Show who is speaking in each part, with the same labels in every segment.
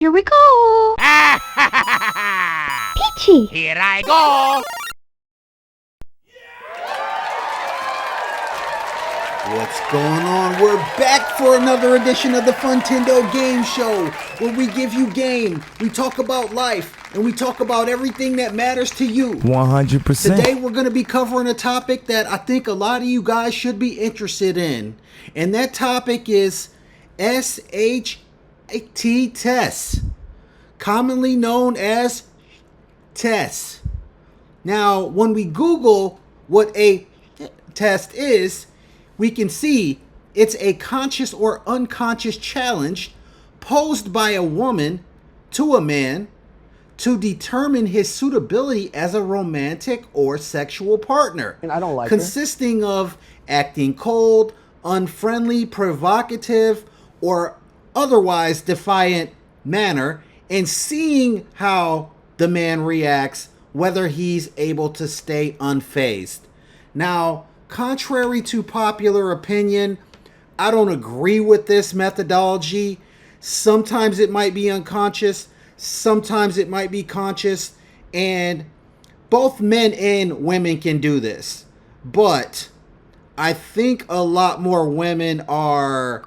Speaker 1: Here we go! Peachy!
Speaker 2: Here I go!
Speaker 3: What's going on? We're back for another edition of the Funtendo Gameshow, where we give you game, we talk about life, and we talk about everything that matters to you.
Speaker 4: 100%.
Speaker 3: Today we're going to be covering a topic that I think a lot of you guys should be interested in, and that topic is SHT tests, commonly known as tests. Now, when we Google what a test is, we can see it's a conscious or unconscious challenge posed by a woman to a man to determine his suitability as a romantic or sexual partner.
Speaker 5: And I don't like
Speaker 3: consisting of acting cold, unfriendly, provocative, or otherwise defiant manner, and seeing how the man reacts, whether he's able to stay unfazed. Now, contrary to popular opinion, I don't agree with this methodology. Sometimes it might be unconscious, sometimes it might be conscious, and both men and women can do this. But I think a lot more women are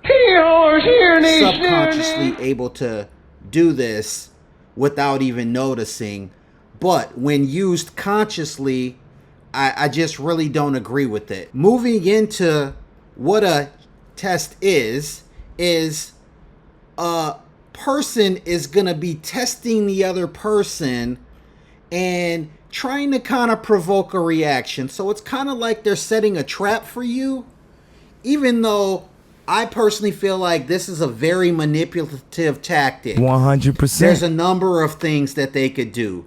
Speaker 3: subconsciously able to do this without even noticing. But when used consciously, I just really don't agree with it. Moving into what a test is a person is going to be testing the other person and trying to kind of provoke a reaction. So it's kind of like they're setting a trap for you, even though I personally feel like this is a very manipulative tactic.
Speaker 4: 100%.
Speaker 3: There's a number of things that they could do.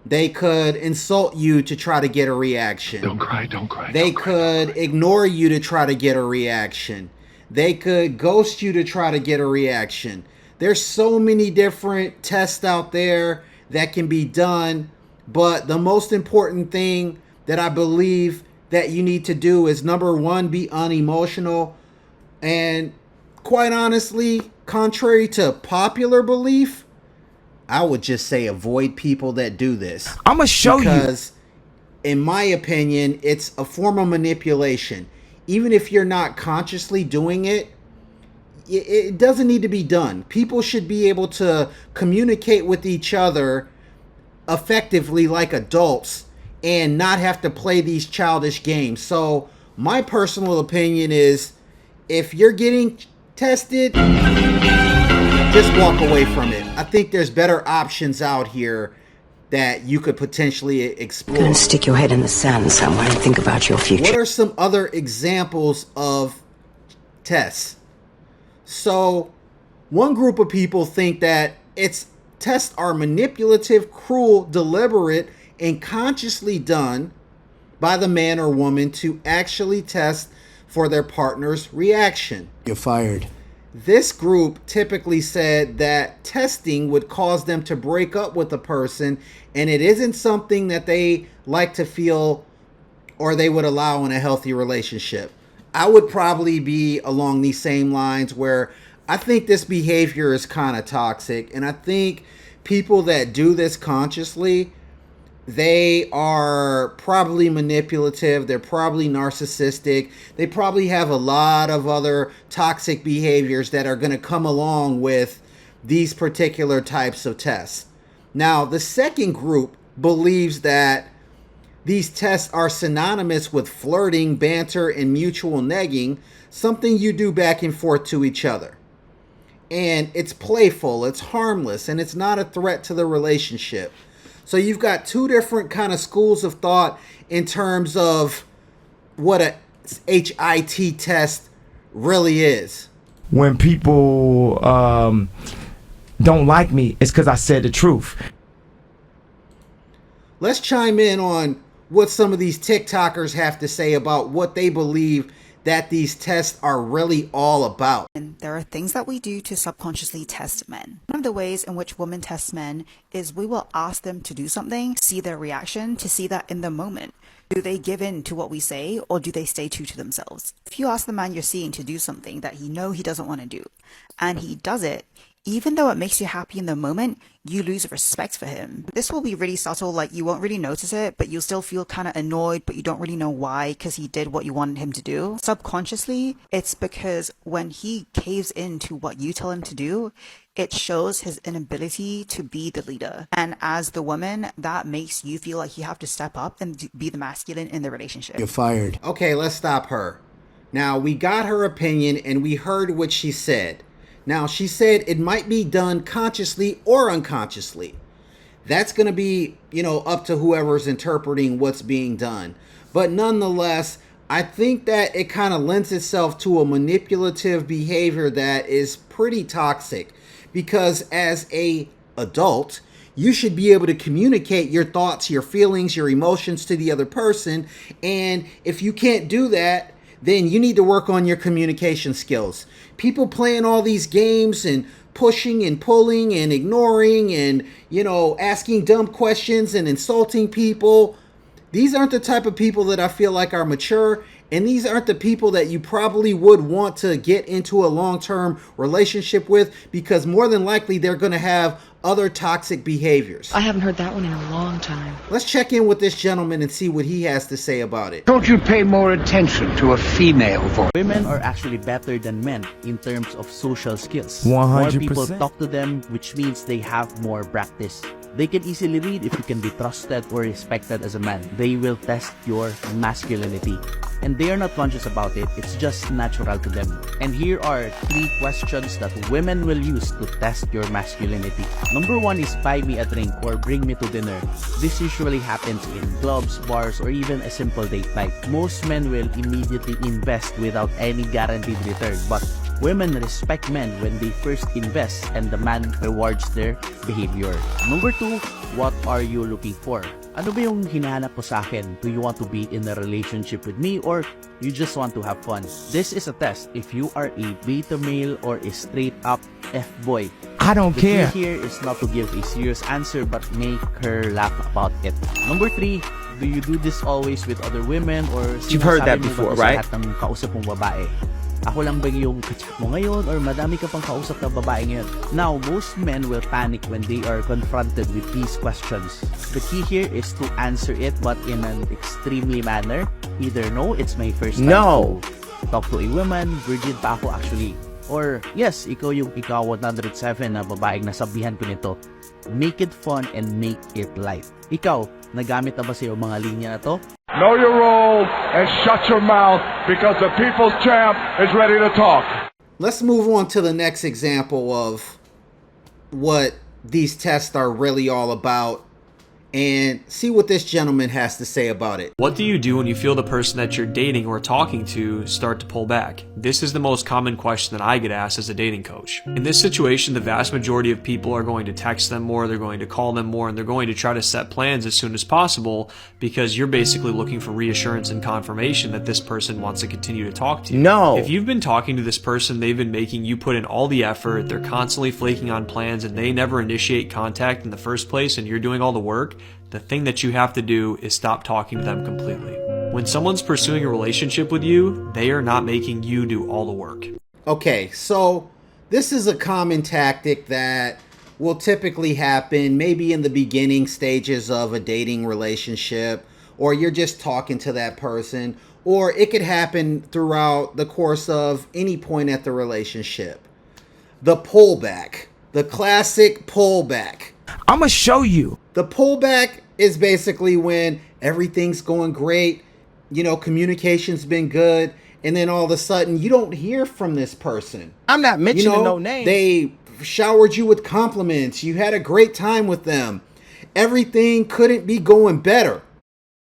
Speaker 3: They could insult you to try to get a reaction.
Speaker 6: Don't cry, don't cry.
Speaker 3: They could ignore you to try to get a reaction. They could ghost you to try to get a reaction. There's so many different tests out there that can be done, but the most important thing that I believe that you need to do is, number one, be unemotional. And quite honestly, contrary to popular belief, I would just say avoid people that do this.
Speaker 4: I'm going to show you.
Speaker 3: Because, in my opinion, it's a form of manipulation. Even if you're not consciously doing it, it doesn't need to be done. People should be able to communicate with each other effectively like adults and not have to play these childish games. So, my personal opinion is, if you're getting tested, just walk away from it. I think there's better options out here that you could potentially explore.
Speaker 7: You're gonna stick your head in the sand somewhere and think about your future.
Speaker 3: What are some other examples of tests? So, one group of people think that tests are manipulative, cruel, deliberate, and consciously done by the man or woman to actually test for their partner's reaction.
Speaker 5: You're fired.
Speaker 3: This group typically said that testing would cause them to break up with a person, and it isn't something that they like to feel or they would allow in a healthy relationship. I would probably be along these same lines, where I think this behavior is kind of toxic, and I think people that do this consciously, they are probably manipulative, they're probably narcissistic, they probably have a lot of other toxic behaviors that are going to come along with these particular types of tests. Now, the second group believes that these tests are synonymous with flirting, banter, and mutual negging, something you do back and forth to each other. And it's playful, it's harmless, and it's not a threat to the relationship. So you've got two different kind of schools of thought in terms of what a HIT test really is.
Speaker 4: When people don't like me, it's because I said the truth.
Speaker 3: Let's chime in on what some of these TikTokers have to say about what they believe that these tests are really all about.
Speaker 8: And there are things that we do to subconsciously test men. One of the ways in which women test men is we will ask them to do something, see their reaction, to see that in the moment. Do they give in to what we say, or do they stay true to themselves? If you ask the man you're seeing to do something that he doesn't want to do, and he does it, even though it makes you happy in the moment, you lose respect for him. This will be really subtle, like you won't really notice it, but you'll still feel kind of annoyed, but you don't really know why because he did what you wanted him to do. Subconsciously, it's because when he caves into what you tell him to do, it shows his inability to be the leader. And as the woman, that makes you feel like you have to step up and be the masculine in the relationship.
Speaker 3: You're fired. Okay, let's stop her. Now, we got her opinion and we heard what she said. Now, she said it might be done consciously or unconsciously. That's going to be, up to whoever's interpreting what's being done. But nonetheless, I think that it kind of lends itself to a manipulative behavior that is pretty toxic. Because as a adult, you should be able to communicate your thoughts, your feelings, your emotions to the other person. And if you can't do that, then you need to work on your communication skills. People playing all these games and pushing and pulling and ignoring and, asking dumb questions and insulting people. These aren't the type of people that I feel like are mature, and these aren't the people that you probably would want to get into a long-term relationship with, because more than likely they're going to have other toxic behaviors.
Speaker 1: I haven't heard that one in a long time.
Speaker 3: Let's check in with this gentleman and see what he has to say about it.
Speaker 2: Don't you pay more attention to a female voice?
Speaker 5: Women are actually better than men in terms of social skills.
Speaker 4: 100%.
Speaker 5: More people talk to them, which means they have more practice. They can easily read if you can be trusted or respected as a man. They will test your masculinity. And they are not conscious about it, it's just natural to them. And here are 3 questions that women will use to test your masculinity. Number 1 is buy me a drink or bring me to dinner. This usually happens in clubs, bars, or even a simple date night. Most men will immediately invest without any guaranteed return, but women respect men when they first invest and the man rewards their behavior. Number 2, what are you looking for? Ano ba yung hinahanap mo sa akin? Do you want to be in a relationship with me or you just want to have fun? This is a test if you are a beta male or a straight up F-boy.
Speaker 4: I don't care.
Speaker 5: The key here is not to give a serious answer but make her laugh about it. Number 3, do you do this always with other women or
Speaker 4: You've heard that before, right?
Speaker 5: Sa lahat ng kausap mong babae? Ako lang ba yung kachat mo ngayon or madami ka pang kausap na babae ngayon? Now, most men will panic when they are confronted with these questions. The key here is to answer it but in an extremely manner. Either no, it's my first time to talk to a woman, virgin pa ako actually. Or yes, ikaw yung ikaw 107 na babaeng nasabihan ko nito. Make it fun and make it light. Ikaw, nagamit na ba sa'yo mga linya na to?
Speaker 2: Know your role and shut your mouth because the people's champ is ready to talk.
Speaker 3: Let's move on to the next example of what these tests are really all about and see what this gentleman has to say about it.
Speaker 6: What do you do when you feel the person that you're dating or talking to start to pull back? This is the most common question that I get asked as a dating coach. In this situation, the vast majority of people are going to text them more, they're going to call them more, and they're going to try to set plans as soon as possible because you're basically looking for reassurance and confirmation that this person wants to continue to talk to you.
Speaker 4: No.
Speaker 6: If you've been talking to this person, they've been making you put in all the effort, they're constantly flaking on plans, and they never initiate contact in the first place, and you're doing all the work, the thing that you have to do is stop talking to them completely. When someone's pursuing a relationship with you, they are not making you do all the work.
Speaker 3: Okay, so this is a common tactic that will typically happen maybe in the beginning stages of a dating relationship, or you're just talking to that person, or it could happen throughout the course of any point at the relationship. The pullback, the classic pullback.
Speaker 4: I'm gonna show you.
Speaker 3: The pullback is basically when everything's going great, communication's been good, and then all of a sudden you don't hear from this person.
Speaker 4: I'm not mentioning no names.
Speaker 3: They showered you with compliments. You had a great time with them. Everything couldn't be going better.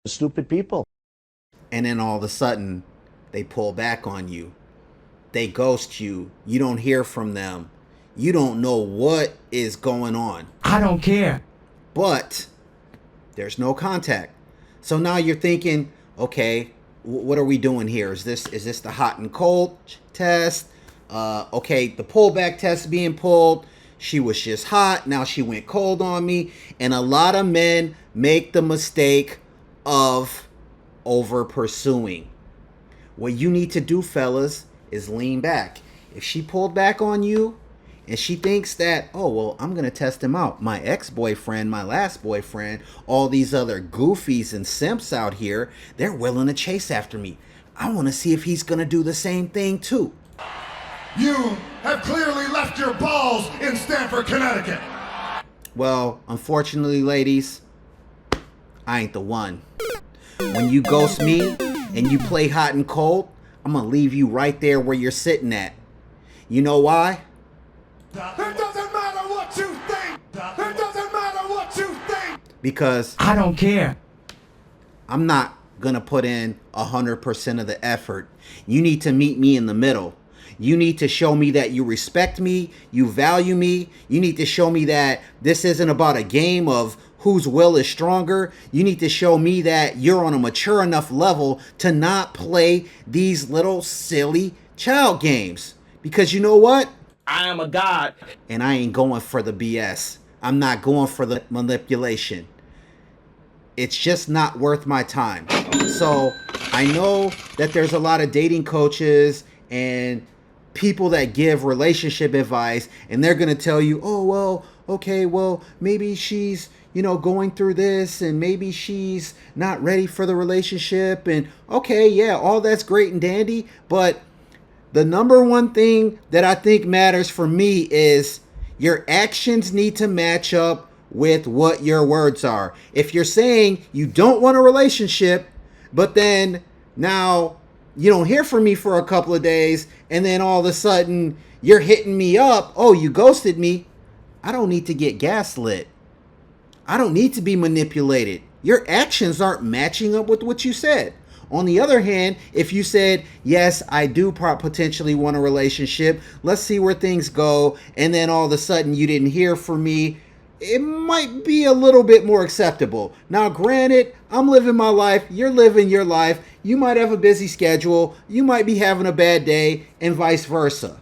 Speaker 5: Stupid people.
Speaker 3: And then all of a sudden they pull back on you. They ghost you. You don't hear from them. You don't know what is going on.
Speaker 4: I don't care.
Speaker 3: But there's no contact. So now you're thinking, okay, what are we doing here? Is this the hot and cold test? Okay, the pullback test being pulled. She was just hot. Now she went cold on me. And a lot of men make the mistake of over pursuing. What you need to do, fellas, is lean back. If she pulled back on you And she thinks that, oh, well, I'm going to test him out. My ex-boyfriend, my last boyfriend, all these other goofies and simps out here, they're willing to chase after me. I want to see if he's going to do the same thing too.
Speaker 2: You have clearly left your balls in Stamford, Connecticut.
Speaker 3: Well, unfortunately, ladies, I ain't the one. When you ghost me and you play hot and cold, I'm going to leave you right there where you're sitting at. You know why?
Speaker 2: It doesn't matter what you think. It doesn't matter what you think.
Speaker 3: Because
Speaker 4: I don't care.
Speaker 3: I'm not going to put in 100% of the effort. You need to meet me in the middle. You need to show me that you respect me, you value me. You need to show me that this isn't about a game of whose will is stronger. You need to show me that you're on a mature enough level to not play these little silly child games. Because you know what?
Speaker 4: I am a god.
Speaker 3: And I ain't going for the BS. I'm not going for the manipulation. It's just not worth my time. So I know that there's a lot of dating coaches and people that give relationship advice, and they're going to tell you, oh, well, okay, well, maybe she's, going through this, and maybe she's not ready for the relationship. And okay, yeah, all that's great and dandy. But the number one thing that I think matters for me is your actions need to match up with what your words are. If you're saying you don't want a relationship, but then now you don't hear from me for a couple of days, and then all of a sudden you're hitting me up, oh, you ghosted me. I don't need to get gaslit. I don't need to be manipulated. Your actions aren't matching up with what you said. On the other hand, if you said, yes, I do potentially want a relationship, let's see where things go, and then all of a sudden you didn't hear from me, it might be a little bit more acceptable. Now, granted, I'm living my life, you're living your life, you might have a busy schedule, you might be having a bad day, and vice versa.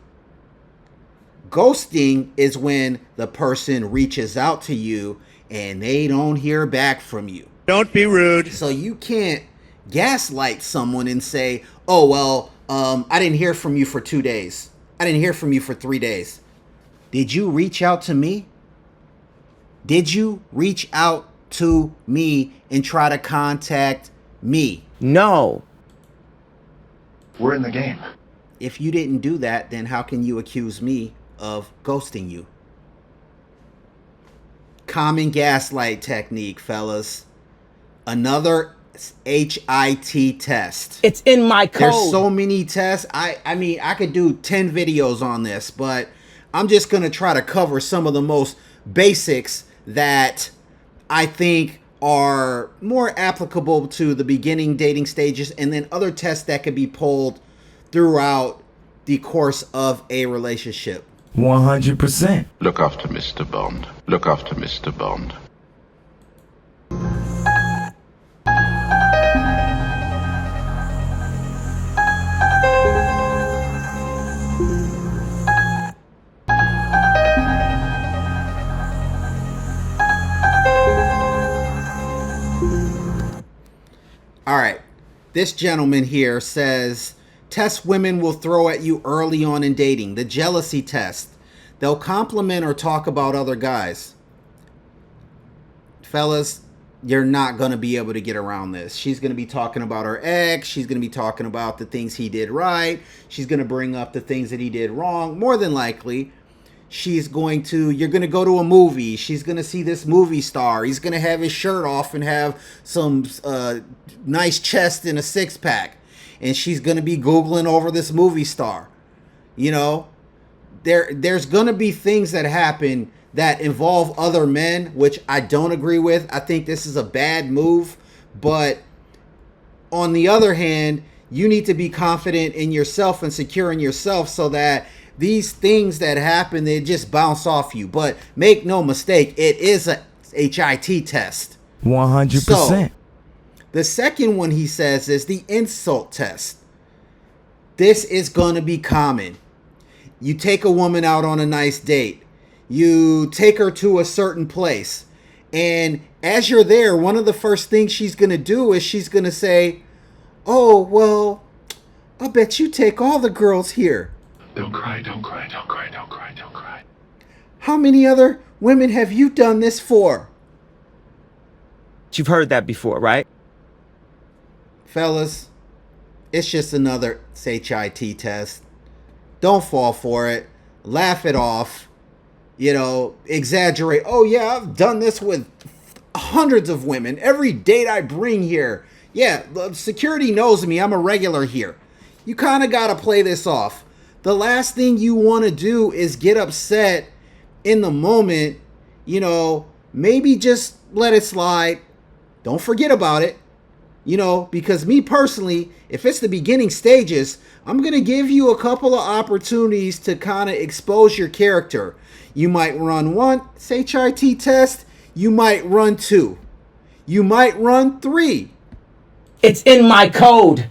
Speaker 3: Ghosting is when the person reaches out to you and they don't hear back from you.
Speaker 9: Don't be rude.
Speaker 3: So you can't gaslight someone and say, oh, well, I didn't hear from you for 2 days. I didn't hear from you for 3 days. Did you reach out to me? Did you reach out to me and try to contact me?
Speaker 9: No.
Speaker 2: We're in the game.
Speaker 3: If you didn't do that, then how can you accuse me of ghosting you? Common gaslight technique, fellas. Another HIT test.
Speaker 9: It's in my code.
Speaker 3: There's so many tests. I mean, I could do 10 videos on this, but I'm just going to try to cover some of the most basics that I think are more applicable to the beginning dating stages, and then other tests that could be pulled throughout the course of a relationship.
Speaker 4: 100%.
Speaker 10: Look after Mr. Bond. Look after Mr. Bond.
Speaker 3: All right. This gentleman here says, tests women will throw at you early on in dating. The jealousy test. They'll compliment or talk about other guys. Fellas, you're not going to be able to get around this. She's going to be talking about her ex. She's going to be talking about the things he did right. She's going to bring up the things that he did wrong. More than likely, you're going to go to a movie. She's going to see this movie star. He's going to have his shirt off and have some nice chest and a six pack. And she's going to be Googling over this movie star. There's going to be things that happen that involve other men, which I don't agree with. I think this is a bad move. But on the other hand, you need to be confident in yourself and secure in yourself so that these things that happen, they just bounce off you. But make no mistake, it is a HIT test.
Speaker 4: 100%.
Speaker 3: So, the second one he says is the insult test. This is going to be common. You take a woman out on a nice date. You take her to a certain place. And as you're there, one of the first things she's going to do is she's going to say, oh, well, I bet you take all the girls here.
Speaker 2: Don't cry, don't cry, don't cry, don't cry, don't cry.
Speaker 3: How many other women have you done this for?
Speaker 4: You've heard that before, right?
Speaker 3: Fellas, it's just another HIT test. Don't fall for it. Laugh it off. You know, exaggerate. Oh yeah, I've done this with hundreds of women. Every date I bring here. Yeah, security knows me. I'm a regular here. You kind of got to play this off. The last thing you want to do is get upset in the moment. You know, maybe just let it slide. Don't forget about it. You know, because me personally, if it's the beginning stages, I'm going to give you a couple of opportunities to kind of expose your character. You might run one HIT test. You might run two. You might run three.
Speaker 4: It's in my code.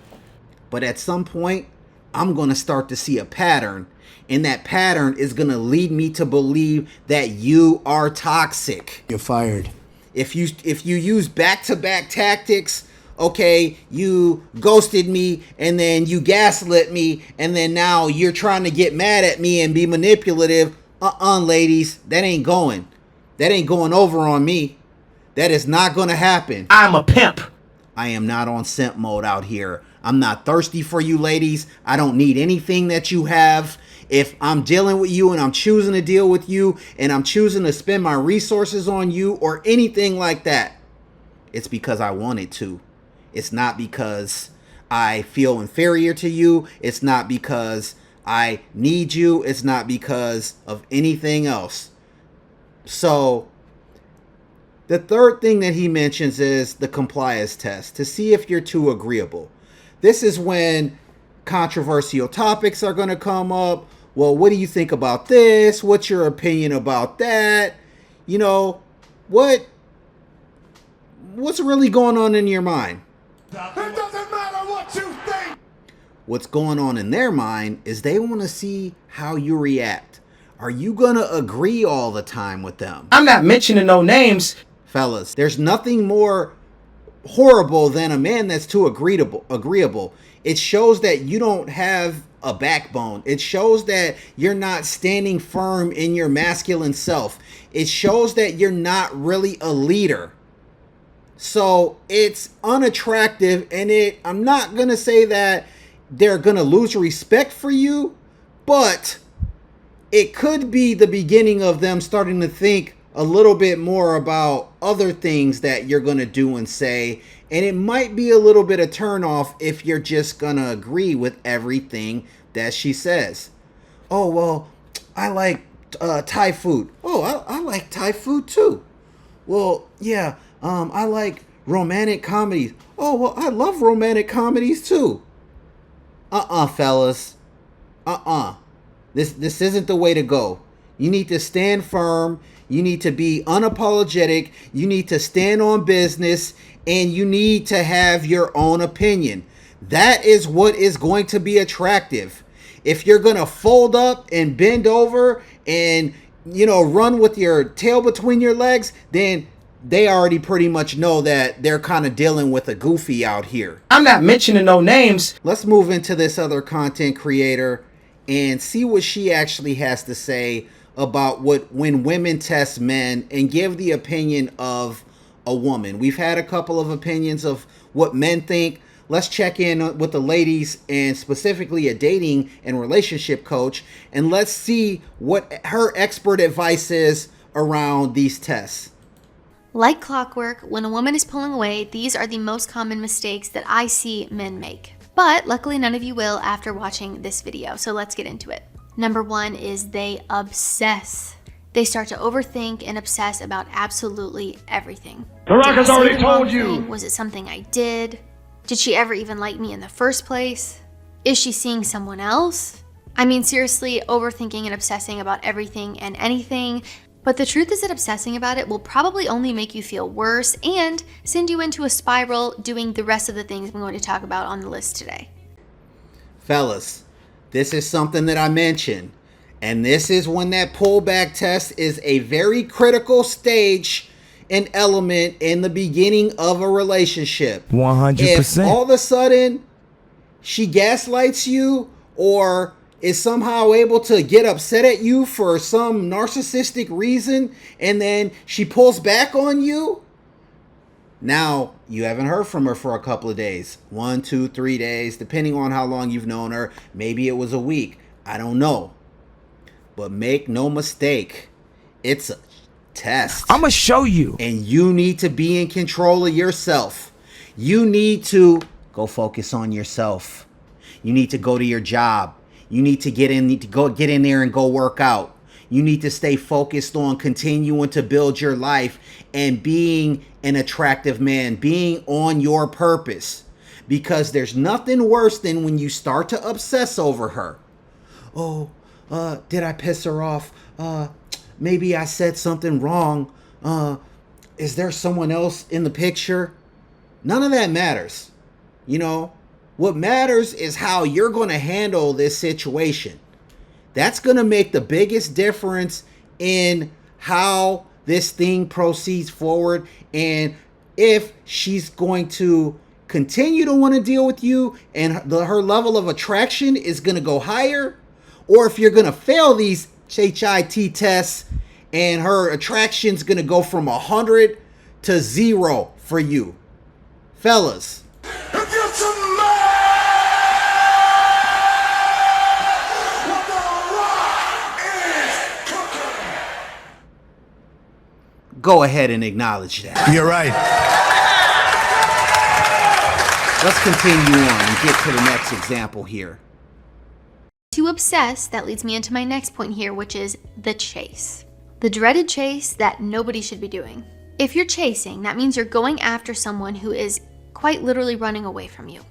Speaker 3: But at some point, I'm going to start to see a pattern. And that pattern is going to lead me to believe that you are toxic.
Speaker 9: You're fired.
Speaker 3: If you use back-to-back tactics, okay, you ghosted me and then you gaslit me and then now you're trying to get mad at me and be manipulative. Ladies, that ain't going. That ain't going over on me. That is not going to happen.
Speaker 4: I'm a pimp.
Speaker 3: I am not on simp mode out here. I'm not thirsty for you ladies. I don't need anything that you have. If I'm dealing with you and I'm choosing to deal with you and I'm choosing to spend my resources on you or anything like that, it's because I wanted to. It's not because I feel inferior to you. It's not because I need you. It's not because of anything else. So the third thing that he mentions is the compliance test to see if you're too agreeable. This is when controversial topics are going to come up. Well, what do you think about this? What's your opinion about that? You know, what's really going on in your mind?
Speaker 2: It doesn't matter what you think.
Speaker 3: What's going on in their mind is they want to see how you react. Are you going to agree all the time with them?
Speaker 4: I'm not mentioning no names.
Speaker 3: Fellas, there's nothing more horrible than a man that's too agreeable. It shows that you don't have a backbone. It shows that you're not standing firm in your masculine self. It shows that you're not really a leader. So it's unattractive, and I'm not going to say that they're going to lose respect for you, but it could be the beginning of them starting to think a little bit more about other things that you're going to do and say. And it might be a little bit of turnoff if you're just going to agree with everything that she says. Oh, well, I like Thai food. Oh, I like Thai food too. Well, yeah, I like romantic comedies. Oh, well, I love romantic comedies too. Fellas. This isn't the way to go. You need to stand firm. You need to be unapologetic. You need to stand on business. And you need to have your own opinion. That is what is going to be attractive. If you're going to fold up and bend over and, you know, run with your tail between your legs, then they already pretty much know that they're kind of dealing with a goofy out here.
Speaker 4: I'm not mentioning no names.
Speaker 3: Let's move into this other content creator and see what she actually has to say about when women test men and give the opinion of a woman. We've had a couple of opinions of what men think. Let's check in with the ladies and specifically a dating and relationship coach, and let's see what her expert advice is around these tests.
Speaker 11: Like clockwork, when a woman is pulling away, these are the most common mistakes that I see men make. But luckily none of you will after watching this video, so let's get into it. Number one is they obsess. They start to overthink and obsess about absolutely everything.
Speaker 2: The Rock has already told you.
Speaker 11: Was it something I did? Did she ever even like me in the first place? Is she seeing someone else? I mean, seriously, overthinking and obsessing about everything and anything. But the truth is that obsessing about it will probably only make you feel worse and send you into a spiral doing the rest of the things I'm going to talk about on the list today.
Speaker 3: Fellas, this is something that I mentioned. And this is when that pullback test is a very critical stage and element in the beginning of a relationship.
Speaker 4: 100%.
Speaker 3: If all of a sudden she gaslights you, or is somehow able to get upset at you for some narcissistic reason, and then she pulls back on you, now you haven't heard from her for a couple of days, 1, 2, 3 days, depending on how long you've known her. Maybe it was a week, I don't know. But make no mistake, it's a test.
Speaker 4: I'm gonna show you.
Speaker 3: And you need to be in control of yourself. You need to go focus on yourself. You need to go to your job. You need to get in there and go work out. You need to stay focused on continuing to build your life and being an attractive man, being on your purpose. Because there's nothing worse than when you start to obsess over her. Oh, did I piss her off? Maybe I said something wrong. Is there someone else in the picture? None of that matters. You know, what matters is how you're going to handle this situation. That's going to make the biggest difference in how this thing proceeds forward, and if she's going to continue to want to deal with you and her level of attraction is going to go higher, or if you're going to fail these HIT tests and her attraction's going to go from 100 to 0 for you. Fellas, go ahead and acknowledge that.
Speaker 9: You're right.
Speaker 3: Let's continue on and get to the next example here.
Speaker 11: To obsess, that leads me into my next point here, which is the chase. The dreaded chase that nobody should be doing. If you're chasing, that means you're going after someone who is quite literally running away from you.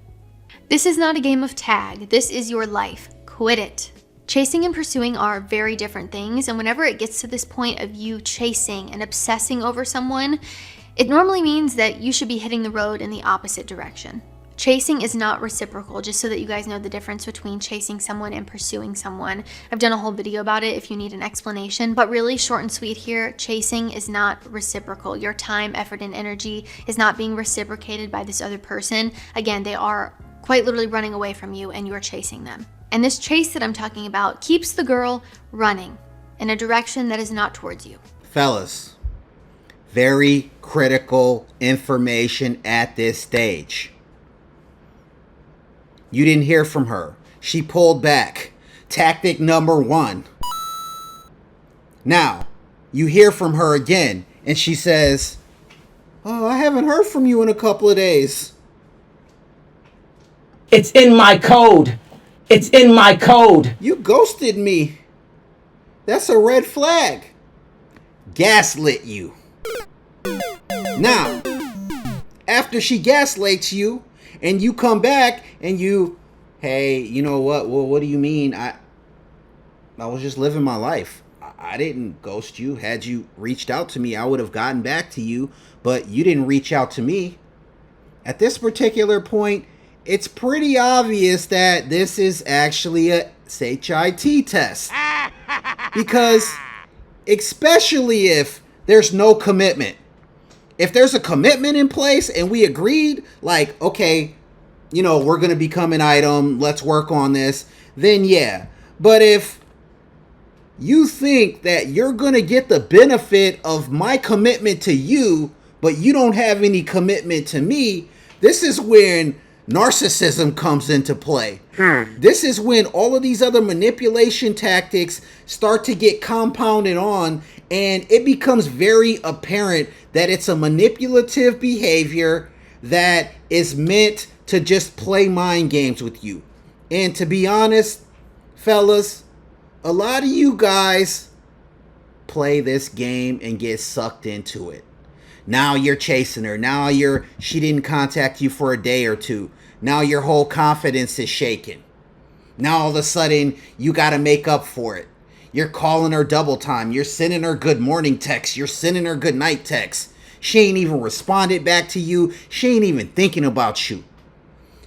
Speaker 11: This is not a game of tag. This is your life. Quit it. Chasing and pursuing are very different things, and whenever it gets to this point of you chasing and obsessing over someone, it normally means that you should be hitting the road in the opposite direction. Chasing is not reciprocal, just so that you guys know the difference between chasing someone and pursuing someone. I've done a whole video about it if you need an explanation, but really short and sweet here, chasing is not reciprocal. Your time, effort, and energy is not being reciprocated by this other person. Again, they are quite literally running away from you and you're chasing them. And this chase that I'm talking about keeps the girl running in a direction that is not towards you.
Speaker 3: Fellas, very critical information at this stage. You didn't hear from her. She pulled back. Tactic number 1. Now, you hear from her again, and she says, "Oh, I haven't heard from you in a couple of days."
Speaker 4: It's in my code. It's in my code.
Speaker 3: You ghosted me. That's a red flag. Gaslit you. Now, after she gaslights you, and you come back and you, hey, you know what? Well, what do you mean? I was just living my life. I didn't ghost you. Had you reached out to me, I would have gotten back to you, but you didn't reach out to me. At this particular point, it's pretty obvious that this is actually a HIT test. Because especially if there's no commitment. If there's a commitment in place and we agreed, like, okay, you know, we're going to become an item, let's work on this, then yeah. But if you think that you're going to get the benefit of my commitment to you, but you don't have any commitment to me, this is when narcissism comes into play. This is when all of these other manipulation tactics start to get compounded on, and it becomes very apparent that it's a manipulative behavior that is meant to just play mind games with you. And to be honest, fellas, a lot of you guys play this game and get sucked into it. Now you're chasing her. Now she didn't contact you for a day or two. Now your whole confidence is shaken. Now all of a sudden you got to make up for it. You're calling her double time. You're sending her good morning texts. You're sending her good night texts. She ain't even responded back to you. She ain't even thinking about you.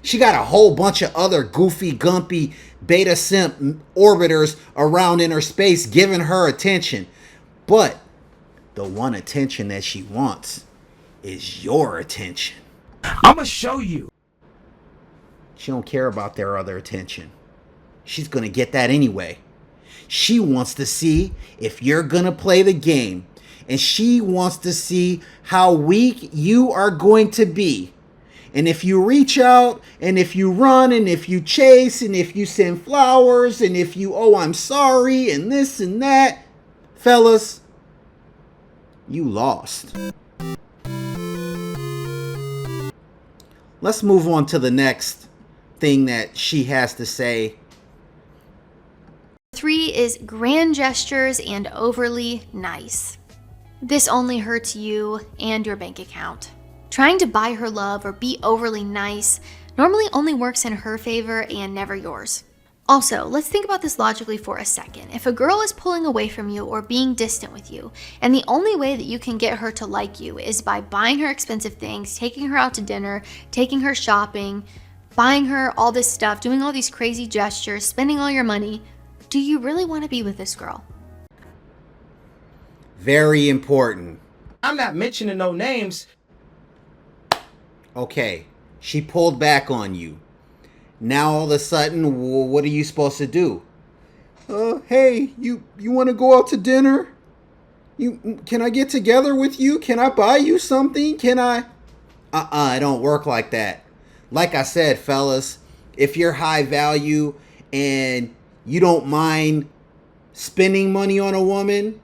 Speaker 3: She got a whole bunch of other goofy, gumpy, beta simp orbiters around in her space giving her attention. But the one attention that she wants is your attention.
Speaker 4: I'm gonna show you.
Speaker 3: She don't care about their other attention. she's going to get that anyway. She wants to see if you're going to play the game. And she wants to see how weak you are going to be. And if you reach out, and if you run, and if you chase, and if you send flowers, and if you, oh, I'm sorry, and this and that, fellas, you lost. Let's move on to the next thing that she has to say.
Speaker 11: 3 is grand gestures and overly nice. This only hurts you and your bank account. Trying to buy her love or be overly nice normally only works in her favor and never yours. Also, let's think about this logically for a second. If a girl is pulling away from you or being distant with you, and the only way that you can get her to like you is by buying her expensive things, taking her out to dinner, taking her shopping, buying her all this stuff, doing all these crazy gestures, spending all your money, do you really want to be with this girl?
Speaker 3: Very important.
Speaker 4: I'm not mentioning no names.
Speaker 3: Okay, she pulled back on you. Now all of a sudden, what are you supposed to do? Hey, you want to go out to dinner? Can I get together with you? Can I buy you something? Can I? It don't work like that. Like I said, fellas, if you're high value and you don't mind spending money on a woman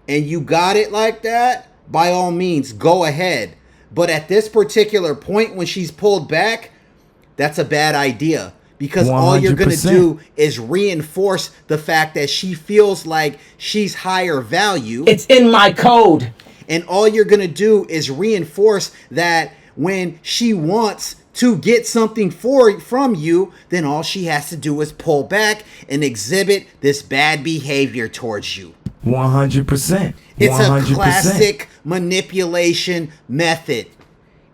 Speaker 3: and you got it like that, by all means, go ahead. But at this particular point when she's pulled back, that's a bad idea. Because 100%. All you're going to do is reinforce the fact that she feels like she's higher value.
Speaker 4: It's in my code.
Speaker 3: And all you're going to do is reinforce that when she wants to get something from you, then all she has to do is pull back and exhibit this bad behavior towards you.
Speaker 4: 100%.
Speaker 3: It's a classic manipulation method.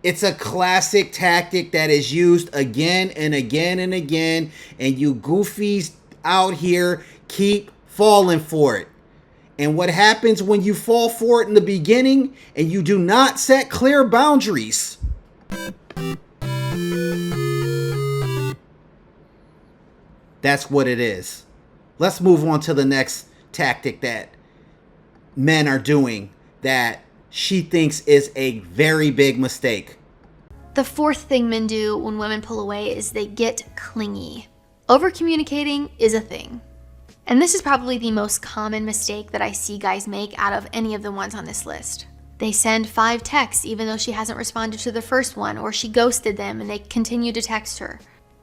Speaker 3: It's a classic tactic that is used again and again and again, and you goofies out here keep falling for it. And what happens when you fall for it in the beginning and you do not set clear boundaries? That's what it is. Let's move on to the next tactic that men are doing that she thinks is a very big mistake.
Speaker 11: The 4th thing men do when women pull away is they get clingy. Over-communicating is a thing. And this is probably the most common mistake that I see guys make out of any of the ones on this list. They send 5 texts even though she hasn't responded to the first one, or she ghosted them and they continue to text her.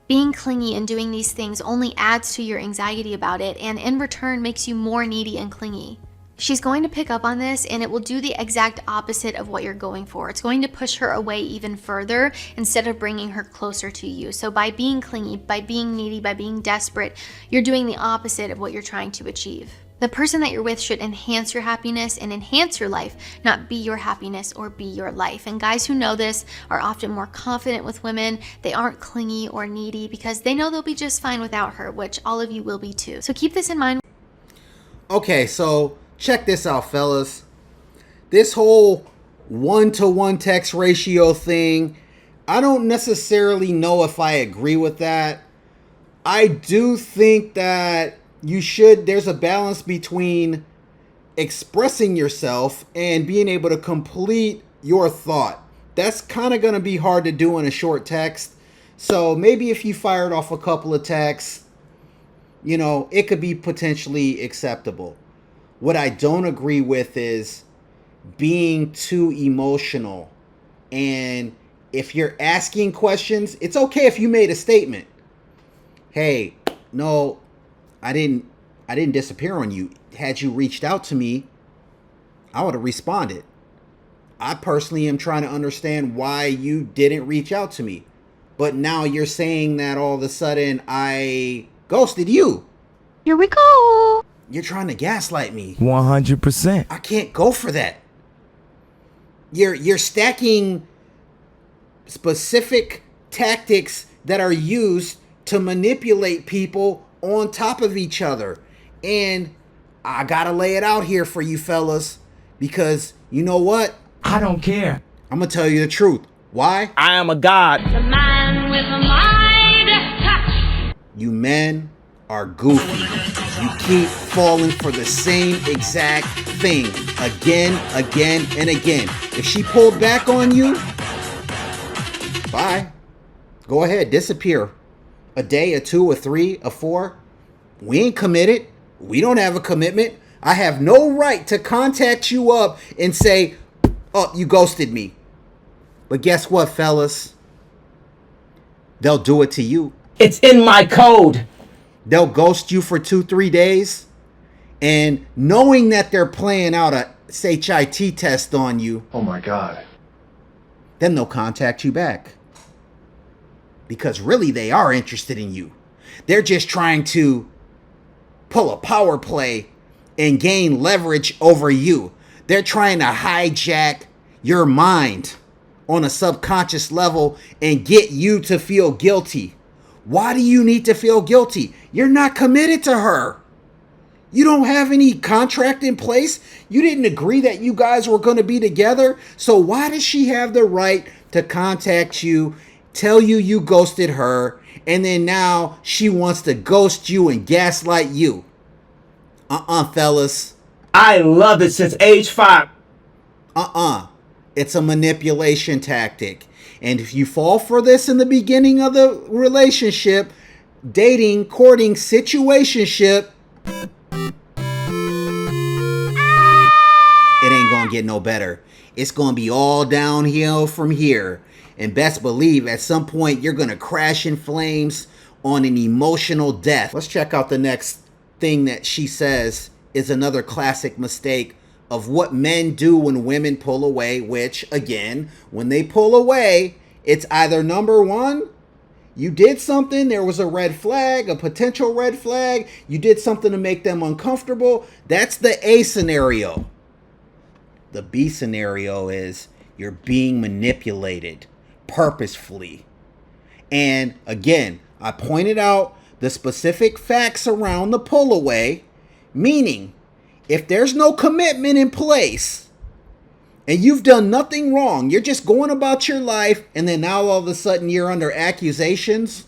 Speaker 11: Being clingy and doing these things only adds to your anxiety about it, and in return makes you more needy and clingy. She's going to pick up on this, and it will do the exact opposite of what you're going for. It's going to push her away even further instead of bringing her closer to you. So by being clingy, by being needy, by being desperate, you're doing the opposite of what you're trying to achieve. The person that you're with should enhance your happiness and enhance your life, not be your happiness or be your life. And guys who know this are often more confident with women. They aren't clingy or needy because they know they'll be just fine without her, which all of you will be too. So keep this in mind.
Speaker 3: Okay, so check this out, fellas. This whole 1-to-1 text ratio thing, I don't necessarily know if I agree with that. I do think that there's a balance between expressing yourself and being able to complete your thought. That's kind of going to be hard to do in a short text. So maybe if you fired off a couple of texts, it could be potentially acceptable. What I don't agree with is being too emotional. And if you're asking questions, it's okay if you made a statement. Hey, no, I didn't disappear on you. Had you reached out to me, I would have responded. I personally am trying to understand why you didn't reach out to me. But now you're saying that all of a sudden I ghosted you.
Speaker 11: Here we go.
Speaker 3: You're trying to gaslight me.
Speaker 4: 100%.
Speaker 3: I can't go for that. You're stacking specific tactics that are used to manipulate people on top of each other. And I gotta lay it out here for you fellas, because you know what?
Speaker 4: I don't care.
Speaker 3: I'm gonna tell you the truth. Why?
Speaker 4: I am a god.
Speaker 9: The man with the Midas touch.
Speaker 3: You men are goofy. You keep falling for the same exact thing again, and again. If she pulled back on you, bye. Go ahead, disappear. A day, a 2, a 3, a 4. We ain't committed. We don't have a commitment. I have no right to contact you up and say, oh, you ghosted me. But guess what, fellas? They'll do it to you.
Speaker 4: It's in my code.
Speaker 3: They'll ghost you for 2-3 days. And knowing that they're playing out a HIT test on you.
Speaker 2: Oh my God.
Speaker 3: Then they'll contact you back. Because really they are interested in you. They're just trying to pull a power play and gain leverage over you. They're trying to hijack your mind on a subconscious level and get you to feel guilty. Why do you need to feel guilty? You're not committed to her. You don't have any contract in place. You didn't agree that you guys were going to be together. So why does she have the right to contact you, tell you you ghosted her, and then now she wants to ghost you and gaslight you? Fellas.
Speaker 4: I love it since age 5.
Speaker 3: It's a manipulation tactic. And if you fall for this in the beginning of the relationship, dating, courting, situationship, it ain't gonna get no better. It's gonna be all downhill from here. And best believe at some point you're gonna crash in flames on an emotional death. Let's check out the next thing that she says is another classic mistake of what men do when women pull away, which, again, when they pull away, it's either number one, you did something, there was a red flag, a potential red flag, you did something to make them uncomfortable. That's the A scenario. The B scenario is you're being manipulated purposefully. And again, I pointed out the specific facts around the pull away, meaning if there's no commitment in place and you've done nothing wrong, you're just going about your life, and then now all of a sudden you're under accusations.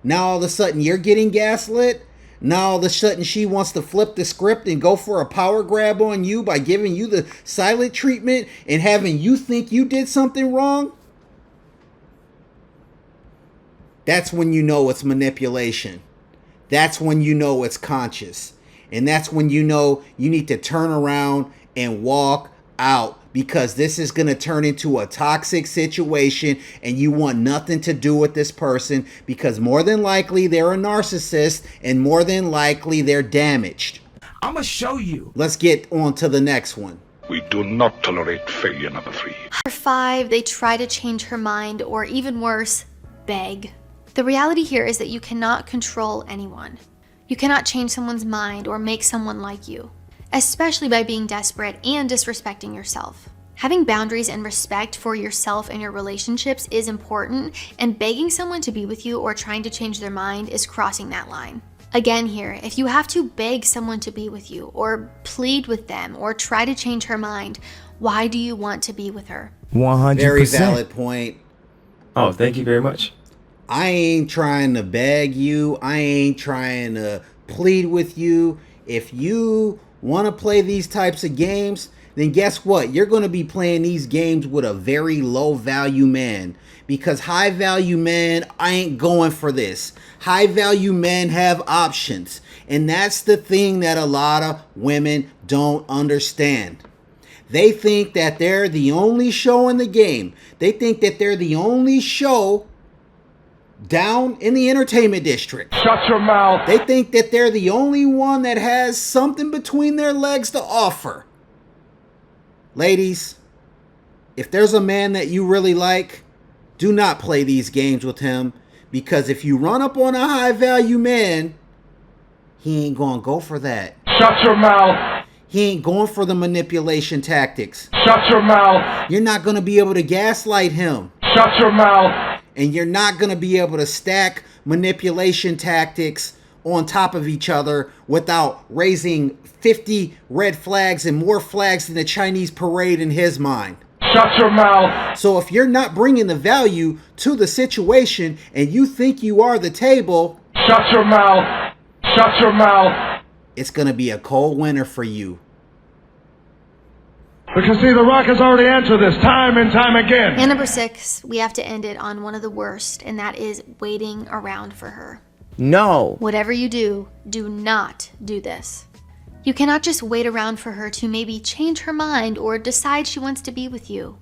Speaker 3: Now all of a sudden you're getting gaslit. Now all of a sudden she wants to flip the script and go for a power grab on you by giving you the silent treatment and having you think you did something wrong. That's when you know it's manipulation. That's when you know it's conscious. And that's when you know you need to turn around and walk out, because this is going to turn into a toxic situation and you want nothing to do with this person, because more than likely they're a narcissist and more than likely they're damaged.
Speaker 4: I'm going to show you.
Speaker 3: Let's get on to the next one.
Speaker 10: We do not tolerate failure, number 3.
Speaker 11: Number 5, they try to change her mind, or even worse, beg. The reality here is that you cannot control anyone. You cannot change someone's mind or make someone like you, especially by being desperate and disrespecting yourself. Having boundaries and respect for yourself and your relationships is important, and begging someone to be with you or trying to change their mind is crossing that line. Again here, if you have to beg someone to be with you, or plead with them, or try to change her mind, why do you want to be with her?
Speaker 4: 100%.
Speaker 3: Very valid point.
Speaker 4: Oh, thank you very much.
Speaker 3: I ain't trying to beg you. I ain't trying to plead with you. If you want to play these types of games, then guess what? You're going to be playing these games with a very low value man, because high value men, I ain't going for this. High value men have options. And that's the thing that a lot of women don't understand. They think that they're the only show in the game. They think that they're the only show down in the entertainment district.
Speaker 2: Shut your mouth.
Speaker 3: They think that they're the only one that has something between their legs to offer. Ladies, if there's a man that you really like, do not play these games with him, because if you run up on a high value man, he ain't gonna go for that.
Speaker 2: Shut your mouth.
Speaker 3: He ain't going for the manipulation tactics.
Speaker 2: Shut your mouth.
Speaker 3: You're not gonna be able to gaslight him.
Speaker 2: Shut your mouth.
Speaker 3: And you're not going to be able to stack manipulation tactics on top of each other without raising 50 red flags and more flags than the Chinese parade in his mind.
Speaker 2: Shut your mouth.
Speaker 3: So if you're not bringing the value to the situation and you think you are the table,
Speaker 2: shut your mouth. Shut your mouth.
Speaker 3: It's going to be a cold winter for you.
Speaker 2: Because see, The Rock has already answered this time and time again.
Speaker 11: And number 6, we have to end it on one of the worst, and that is waiting around for her.
Speaker 4: No.
Speaker 11: Whatever you do, do not do this. You cannot just wait around for her to maybe change her mind or decide she wants to be with you.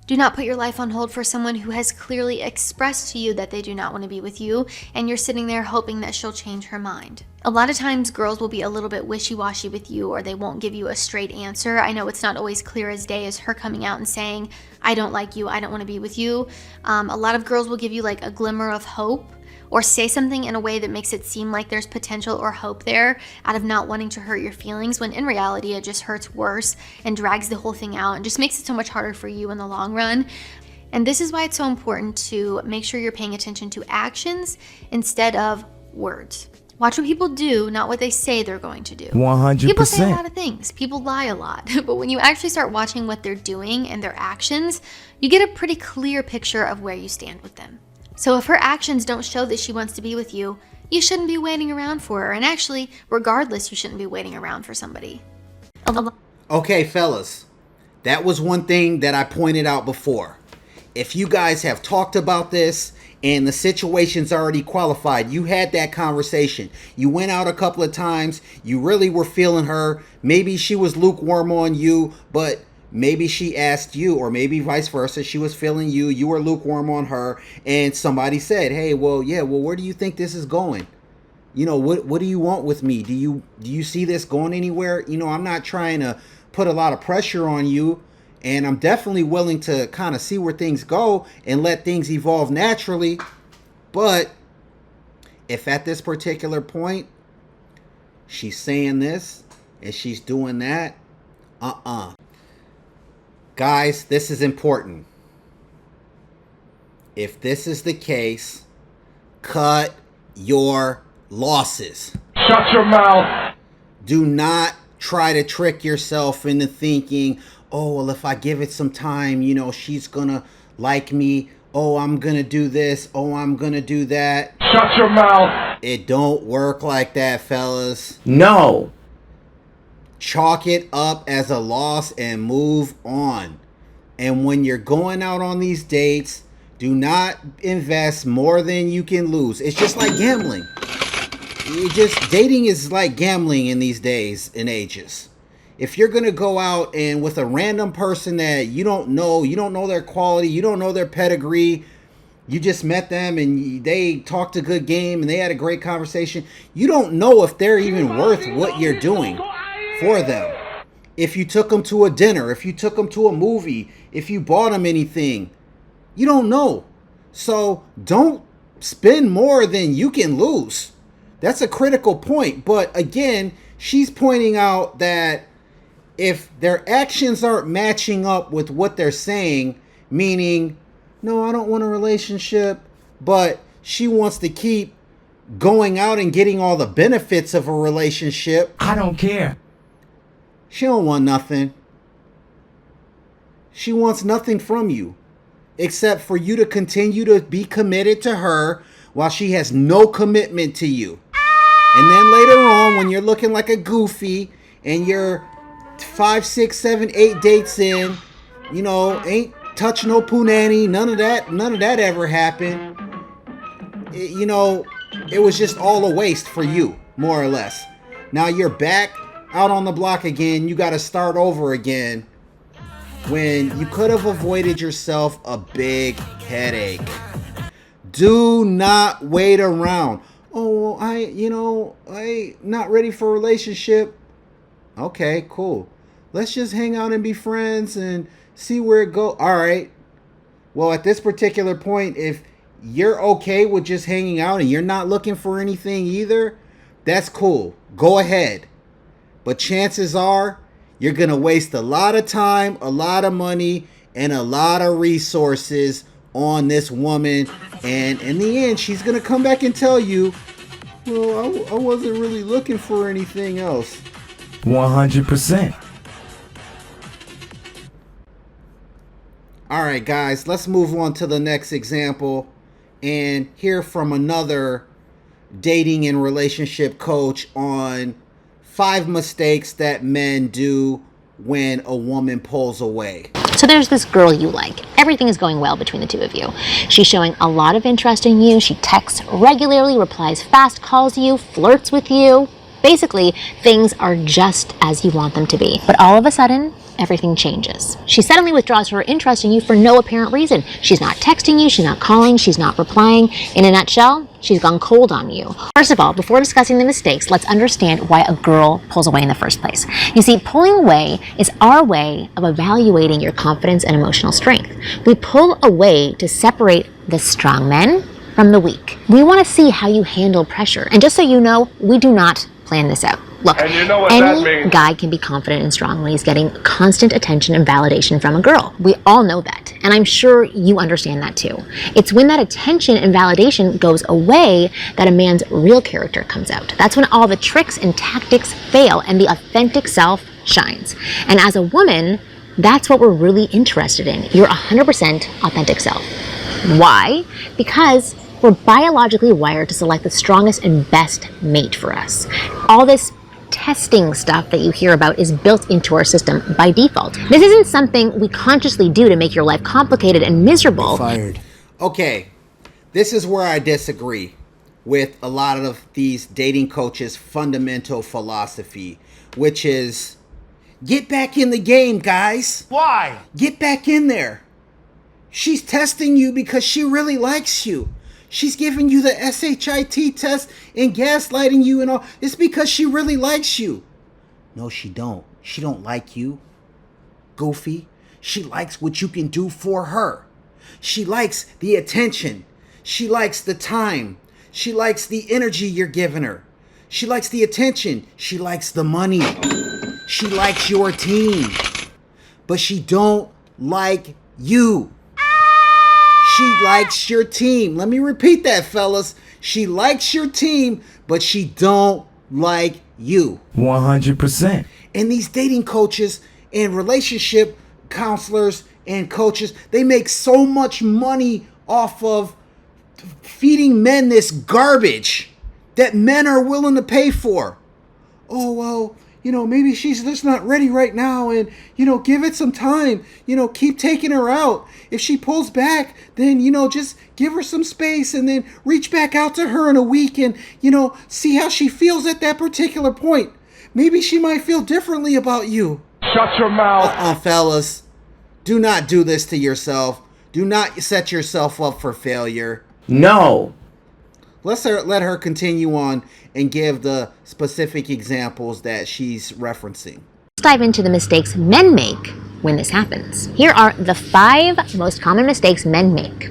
Speaker 11: Do not put your life on hold for someone who has clearly expressed to you that they do not want to be with you, and you're sitting there hoping that she'll change her mind. A lot of times girls will be a little bit wishy-washy with you, or they won't give you a straight answer. I know it's not always clear as day as her coming out and saying, I don't like you, I don't want to be with you. A lot of girls will give you like a glimmer of hope, or say something in a way that makes it seem like there's potential or hope there out of not wanting to hurt your feelings, when in reality it just hurts worse and drags the whole thing out and just makes it so much harder for you in the long run. And this is why it's so important to make sure you're paying attention to actions instead of words. Watch what people do, not what they say they're going to do.
Speaker 4: 100%.
Speaker 11: People say a lot of things. People lie a lot. But when you actually start watching what they're doing and their actions, you get a pretty clear picture of where you stand with them. So if her actions don't show that she wants to be with you, you shouldn't be waiting around for her. And actually, regardless, you shouldn't be waiting around for somebody.
Speaker 3: Okay, fellas, that was one thing that I pointed out before. If you guys have talked about this and the situation's already qualified, you had that conversation, you went out a couple of times, you really were feeling her, maybe she was lukewarm on you, but maybe she asked you, or maybe vice versa, she was feeling you, you were lukewarm on her, and somebody said, hey, well, where do you think this is going? You know, what do you want with me? Do you see this going anywhere? You know, I'm not trying to put a lot of pressure on you, and I'm definitely willing to kind of see where things go and let things evolve naturally. But if at this particular point, she's saying this and she's doing that, Guys, this is important. If this is the case, cut your losses.
Speaker 2: Shut your mouth.
Speaker 3: Do not try to trick yourself into thinking, oh, well, if I give it some time, you know, she's gonna like me. Oh, I'm gonna do this. Oh, I'm gonna do that.
Speaker 2: Shut your mouth.
Speaker 3: It don't work like that, fellas.
Speaker 4: No.
Speaker 3: Chalk it up as a loss and move on. And when you're going out on these dates, do not invest more than you can lose. It's just like gambling. Dating is like gambling in these days and ages. If you're going to go out and with a random person that you don't know their quality, you don't know their pedigree, you just met them and they talked a good game and they had a great conversation, you don't know if they're even worth what you're doing for them. If you took them to a dinner, if you took them to a movie, if you bought them anything, you don't know. So don't spend more than you can lose. That's a critical point. But again, she's pointing out that if their actions aren't matching up with what they're saying, meaning, no, I don't want a relationship, but she wants to keep going out and getting all the benefits of a relationship.
Speaker 4: I don't care.
Speaker 3: She don't want nothing. She wants nothing from you except for you to continue to be committed to her while she has no commitment to you. And then later on, when you're looking like a goofy and you're 5, 6, 7, 8 dates in, you know, ain't touch no punani, none of that ever happened. You know, it was just all a waste for you, more or less. Now you're back out on the block again. You got to start over again when you could have avoided yourself a big headache. Do not wait around. Oh, I not ready for a relationship. Okay, cool. Let's just hang out and be friends and see where it goes. All right. Well, at this particular point, if you're okay with just hanging out and you're not looking for anything either, that's cool. Go ahead. But chances are you're going to waste a lot of time, a lot of money, and a lot of resources on this woman. And in the end, she's going to come back and tell you, well, I wasn't really looking for anything else.
Speaker 4: 100%.
Speaker 3: All right, guys, let's move on to the next example and hear from another dating and relationship coach on 5 mistakes that men do when a woman pulls away.
Speaker 9: So there's this girl you like. Everything is going well between the two of you. She's showing a lot of interest in you. She texts regularly, replies fast, calls you, flirts with you. Basically, things are just as you want them to be. But all of a sudden, everything changes. She suddenly withdraws her interest in you for no apparent reason. She's not texting you, she's not calling, she's not replying. In a nutshell, she's gone cold on you. First of all, before discussing the mistakes, let's understand why a girl pulls away in the first place. You see, pulling away is our way of evaluating your confidence and emotional strength. We pull away to separate the strong men from the weak. We want to see how you handle pressure. And just so you know, we do not plan this out. Look,
Speaker 2: And you know what
Speaker 9: any
Speaker 2: that means.
Speaker 9: guy can be confident and strong when he's getting constant attention and validation from a girl. We all know that, and I'm sure you understand that too. It's when that attention and validation goes away that a man's real character comes out. That's when all the tricks and tactics fail and the authentic self shines. And as a woman, that's what we're really interested in, your 100% authentic self. Why? Because we're biologically wired to select the strongest and best mate for us. All this testing stuff that you hear about is built into our system by default. This isn't something we consciously do to make your life complicated and miserable.
Speaker 3: Fired. Okay, this is where I disagree with a lot of these dating coaches' fundamental philosophy, which is get back in the game, guys.
Speaker 2: Why?
Speaker 3: Get back in there. She's testing you because she really likes you. She's giving you the SHIT test and gaslighting you and all. It's because she really likes you. No, she don't. She don't like you. Goofy. She likes what you can do for her. She likes the attention. She likes the time. She likes the energy you're giving her. She likes the attention. She likes the money. She likes your team. But she don't like you. She likes your team. Let me repeat that, fellas. She likes your team, but she don't like you.
Speaker 4: 100%.
Speaker 3: And these dating coaches and relationship counselors and coaches, they make so much money off of feeding men this garbage that men are willing to pay for. Oh, well, maybe she's just not ready right now, and, give it some time. Keep taking her out. If she pulls back, then, just give her some space and then reach back out to her in a week and, see how she feels at that particular point. Maybe she might feel differently about you.
Speaker 2: Shut your mouth.
Speaker 3: Fellas, do not do this to yourself. Do not set yourself up for failure.
Speaker 4: No.
Speaker 3: Let her continue on and give the specific examples that she's referencing.
Speaker 9: Let's dive into the mistakes men make when this happens. Here are the 5 most common mistakes men make.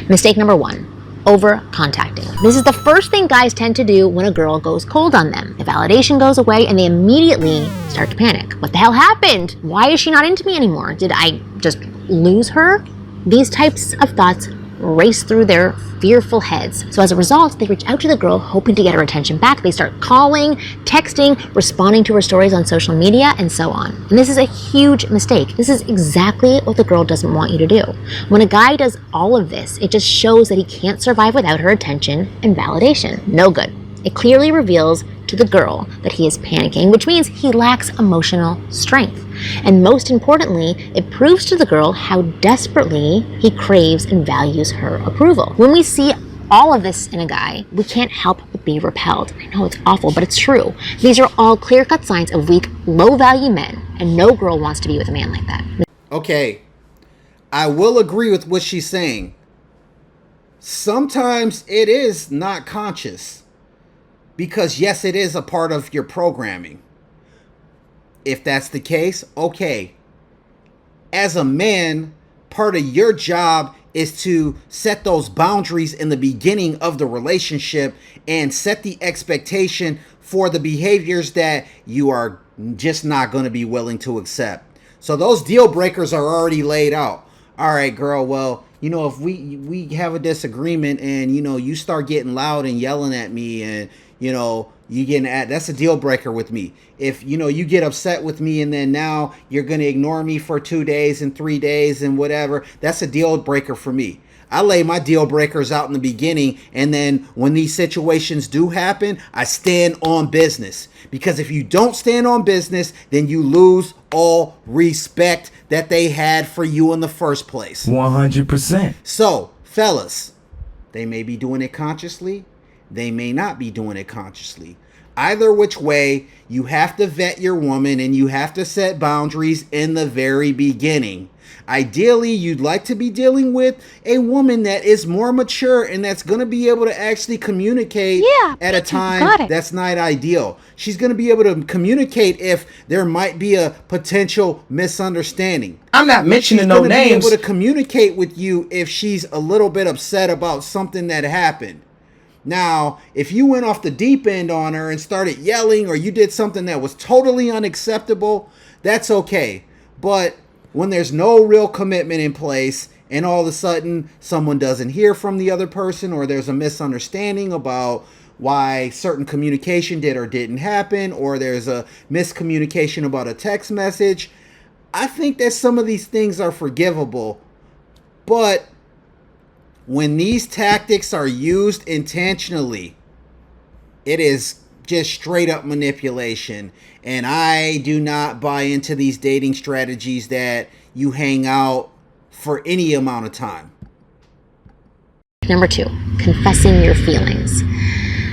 Speaker 9: Mistake number 1, over-contacting. This is the first thing guys tend to do when a girl goes cold on them. The validation goes away and they immediately start to panic. What the hell happened? Why is she not into me anymore? Did I just lose her? These types of thoughts race through their fearful heads. So as a result, they reach out to the girl hoping to get her attention back. They start calling, texting, responding to her stories on social media, and so on. And this is a huge mistake. This is exactly what the girl doesn't want you to do. When a guy does all of this, it just shows that he can't survive without her attention and validation. No good. It clearly reveals to the girl that he is panicking, which means he lacks emotional strength. And most importantly, it proves to the girl how desperately he craves and values her approval. When we see all of this in a guy, we can't help but be repelled. I know it's awful, but it's true. These are all clear-cut signs of weak, low-value men, and no girl wants to be with a man like that.
Speaker 3: Okay, I will agree with what she's saying. Sometimes it is not conscious. Because yes, it is a part of your programming. If that's the case, okay. As a man, part of your job is to set those boundaries in the beginning of the relationship and set the expectation for the behaviors that you are just not going to be willing to accept. So those deal breakers are already laid out. All right, girl, well, if we have a disagreement and, you start getting loud and yelling at me and, you getting at, that's a deal breaker with me. If, you get upset with me and then now you're going to ignore me for 2 days and 3 days and whatever, that's a deal breaker for me. I lay my deal breakers out in the beginning, and then when these situations do happen, I stand on business. Because if you don't stand on business, then you lose all respect that they had for you in the first place.
Speaker 4: 100%.
Speaker 3: So, fellas, they may be doing it consciously. They may not be doing it consciously. Either which way, you have to vet your woman and you have to set boundaries in the very beginning. Ideally, you'd like to be dealing with a woman that is more mature and that's going to be able to actually communicate at a time that's not ideal. She's going to be able to communicate if there might be a potential misunderstanding.
Speaker 4: I'm not mentioning no names.
Speaker 3: She's going to be able to communicate with you if she's a little bit upset about something that happened. Now, if you went off the deep end on her and started yelling, or you did something that was totally unacceptable, that's okay. But when there's no real commitment in place and all of a sudden someone doesn't hear from the other person, or there's a misunderstanding about why certain communication did or didn't happen, or there's a miscommunication about a text message, I think that some of these things are forgivable. But when these tactics are used intentionally, it is just straight up manipulation. And I do not buy into these dating strategies that you hang out for any amount of time.
Speaker 9: Number 2, confessing your feelings.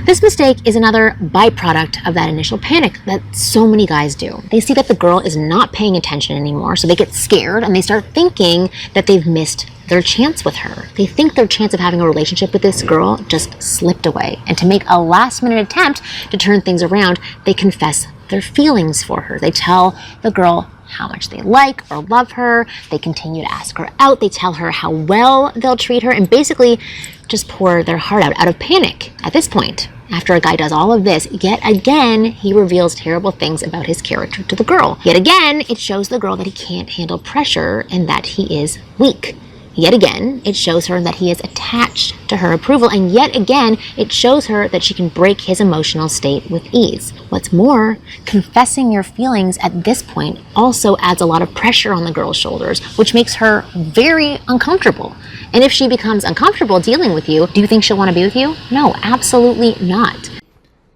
Speaker 9: This mistake is another byproduct of that initial panic that so many guys do. They see that the girl is not paying attention anymore, so they get scared and they start thinking that they've missed their chance with her. They think their chance of having a relationship with this girl just slipped away. And to make a last-minute attempt to turn things around, they confess their feelings for her. They tell the girl how much they like or love her. They continue to ask her out. They tell her how well they'll treat her, and basically just pour their heart out of panic. At this point, after a guy does all of this, yet again, he reveals terrible things about his character to the girl. Yet again, it shows the girl that he can't handle pressure and that he is weak. Yet again, it shows her that he is attached to her approval, and yet again, it shows her that she can break his emotional state with ease. What's more, confessing your feelings at this point also adds a lot of pressure on the girl's shoulders, which makes her very uncomfortable. And if she becomes uncomfortable dealing with you, do you think she'll want to be with you? No, absolutely not.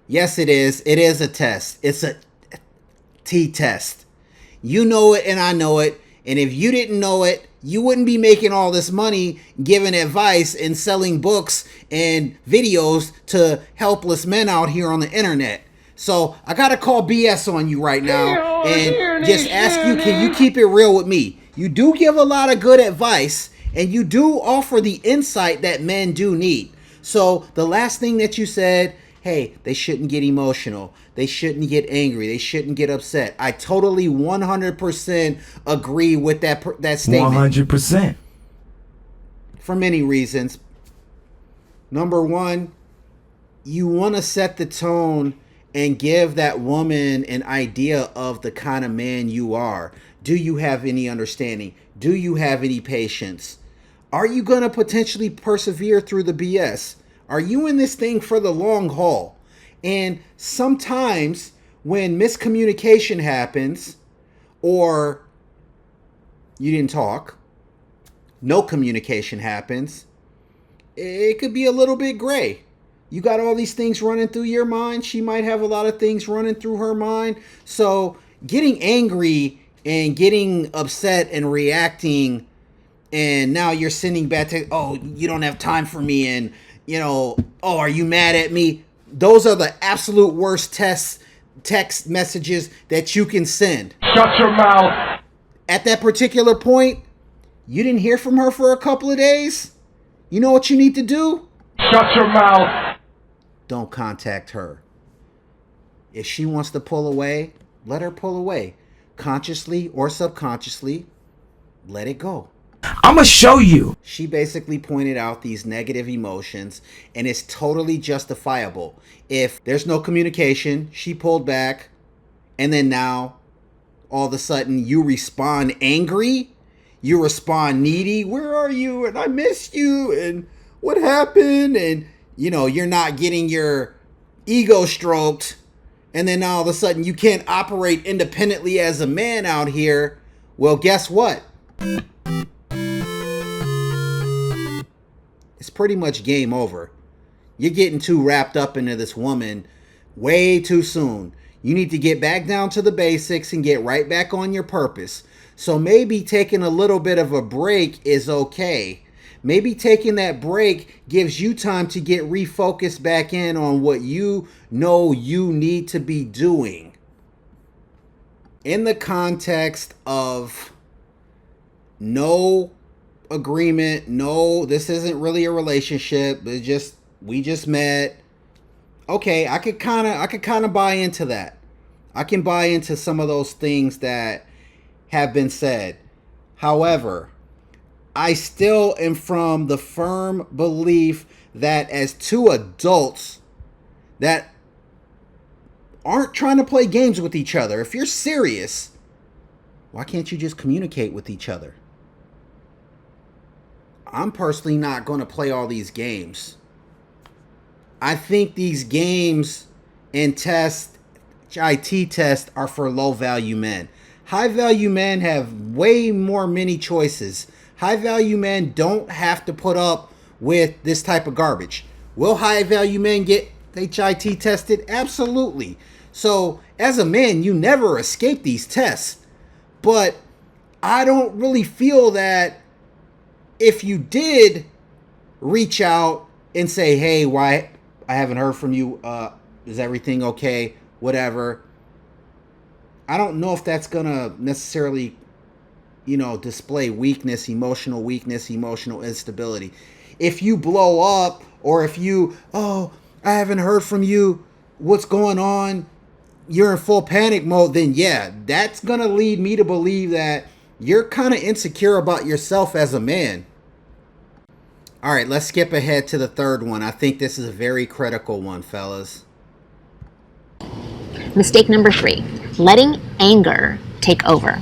Speaker 3: Yes, it is. It is a test. It's a T-test. You know it and I know it. And if you didn't know it, you wouldn't be making all this money giving advice and selling books and videos to helpless men out here on the internet. So I got to call BS on you right now and just ask you, can you keep it real with me? You do give a lot of good advice and you do offer the insight that men do need. So the last thing that you said, hey, they shouldn't get emotional. They shouldn't get angry. They shouldn't get upset. I totally 100% agree with that statement.
Speaker 4: 100%.
Speaker 3: For many reasons. Number one, you want to set the tone and give that woman an idea of the kind of man you are. Do you have any understanding? Do you have any patience? Are you going to potentially persevere through the BS? Are you in this thing for the long haul? And sometimes when miscommunication happens, or you didn't talk, no communication happens, it could be a little bit gray. You got all these things running through your mind. She might have a lot of things running through her mind. So getting angry and getting upset and reacting, and now you're sending back to, oh, you don't have time for me, and, you know, oh, are you mad at me? Those are the absolute worst text messages that you can send.
Speaker 2: Shut your mouth.
Speaker 3: At that particular point, you didn't hear from her for a couple of days. You know what you need to do?
Speaker 2: Shut your mouth.
Speaker 3: Don't contact her. If she wants to pull away, let her pull away. Consciously or subconsciously, let it go.
Speaker 4: I'm gonna show you.
Speaker 3: She basically pointed out these negative emotions, and it's totally justifiable. If there's no communication, she pulled back, and then now all of a sudden you respond angry, you respond needy. Where are you? And I miss you. And what happened? And you know, you're not getting your ego stroked, and then all of a sudden you can't operate independently as a man out here. Well, guess what? it's pretty much game over. You're getting too wrapped up into this woman way too soon. You need to get back down to the basics and get right back on your purpose. So maybe taking a little bit of a break is okay. Maybe taking that break gives you time to get refocused back in on what you know you need to be doing. In the context of no agreement, no, this isn't really a relationship, we just met. Okay, I could kind of buy into that. I can buy into some of those things that have been said. However, I still am from the firm belief that as two adults that aren't trying to play games with each other, if you're serious, why can't you just communicate with each other? I'm personally not going to play all these games. I think these games and tests, IT tests, are for low value men. High value men have way more many choices. High value men don't have to put up with this type of garbage. Will high value men get HIT tested? Absolutely. So as a man, you never escape these tests. But I don't really feel that if you did reach out and say, hey, why I haven't heard from you, is everything okay, whatever, I don't know if that's gonna necessarily, display weakness, emotional instability. If you blow up, or if you, I haven't heard from you, what's going on, you're in full panic mode, then yeah, that's gonna lead me to believe that you're kind of insecure about yourself as a man. All right, let's skip ahead to the third one. I think this is a very critical one, fellas.
Speaker 9: Mistake number 3, letting anger take over.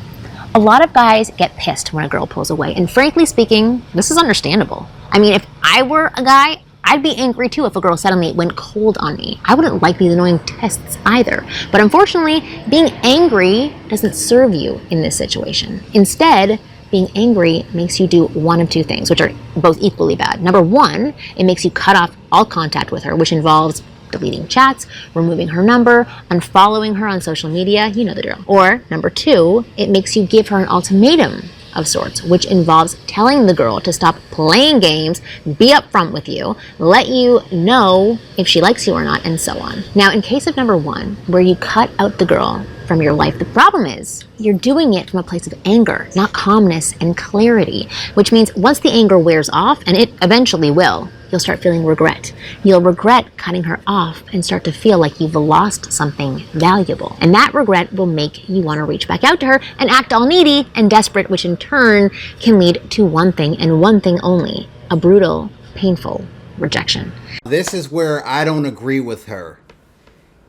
Speaker 9: A lot of guys get pissed when a girl pulls away, and frankly speaking, this is understandable. I mean, if I were a guy, I'd be angry too if a girl suddenly went cold on me. I wouldn't like these annoying tests either. But unfortunately, being angry doesn't serve you in this situation. Instead, being angry makes you do one of two things, which are both equally bad. Number 1, it makes you cut off all contact with her, which involves deleting chats, removing her number, unfollowing her on social media, you know the drill. Or number 2, it makes you give her an ultimatum of sorts, which involves telling the girl to stop playing games, be upfront with you, let you know if she likes you or not, and so on. Now, in case of number 1, where you cut out the girl from your life, the problem is you're doing it from a place of anger, not calmness and clarity, which means once the anger wears off, and it eventually will, you'll start feeling regret. You'll regret cutting her off and start to feel like you've lost something valuable. And that regret will make you want to reach back out to her and act all needy and desperate, which in turn can lead to one thing and one thing only: a brutal, painful rejection.
Speaker 3: This is where I don't agree with her.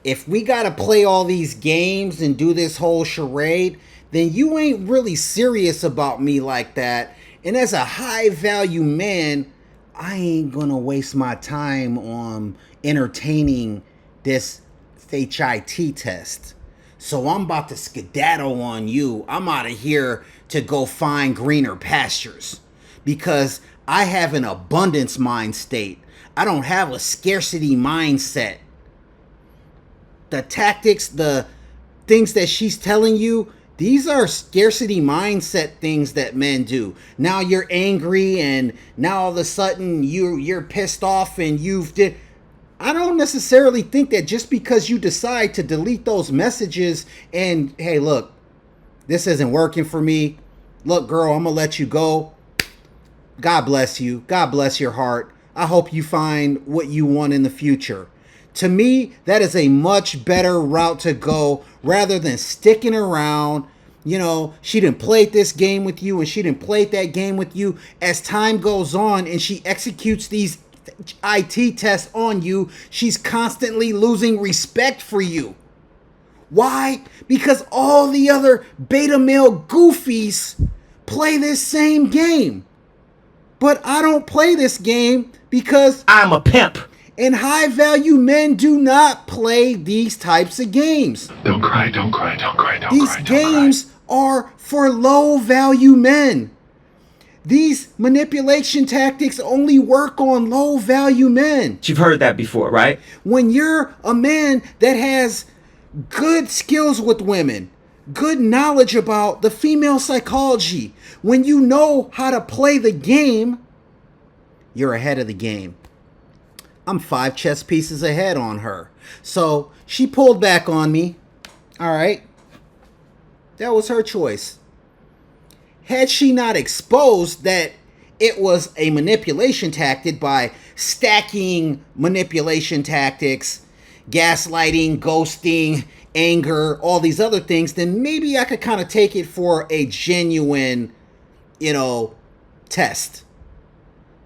Speaker 3: If we gotta play all these games and do this whole charade, then you ain't really serious about me like that. And as a high value man, I ain't gonna waste my time on entertaining this HIT test. So I'm about to skedaddle on you. I'm out of here to go find greener pastures, because I have an abundance mind state. I don't have a scarcity mindset. The tactics, the things that she's telling you, these are scarcity mindset things that men do. Now you're angry, and now all of a sudden you're pissed off, and I don't necessarily think that just because you decide to delete those messages and, hey, look, this isn't working for me. Look, girl, I'm gonna let you go. God bless you. God bless your heart. I hope you find what you want in the future. To me, that is a much better route to go rather than sticking around. She didn't play this game with you, and she didn't play that game with you. As time goes on and she executes these IT tests on you, she's constantly losing respect for you. Why? Because all the other beta male goofies play this same game. But I don't play this game because
Speaker 4: I'm a pimp.
Speaker 3: And high value men do not play these types of games.
Speaker 10: Don't cry, don't cry, don't cry, don't
Speaker 3: These
Speaker 10: cry.
Speaker 3: games are for low value men. These manipulation tactics only work on low value men.
Speaker 4: You've heard that before, right?
Speaker 3: When you're a man that has good skills with women, good knowledge about the female psychology, when you know how to play the game, you're ahead of the game. I'm 5 chess pieces ahead on her. So she pulled back on me. All right. That was her choice. Had she not exposed that it was a manipulation tactic by stacking manipulation tactics, gaslighting, ghosting, anger, all these other things, then maybe I could kind of take it for a genuine, test.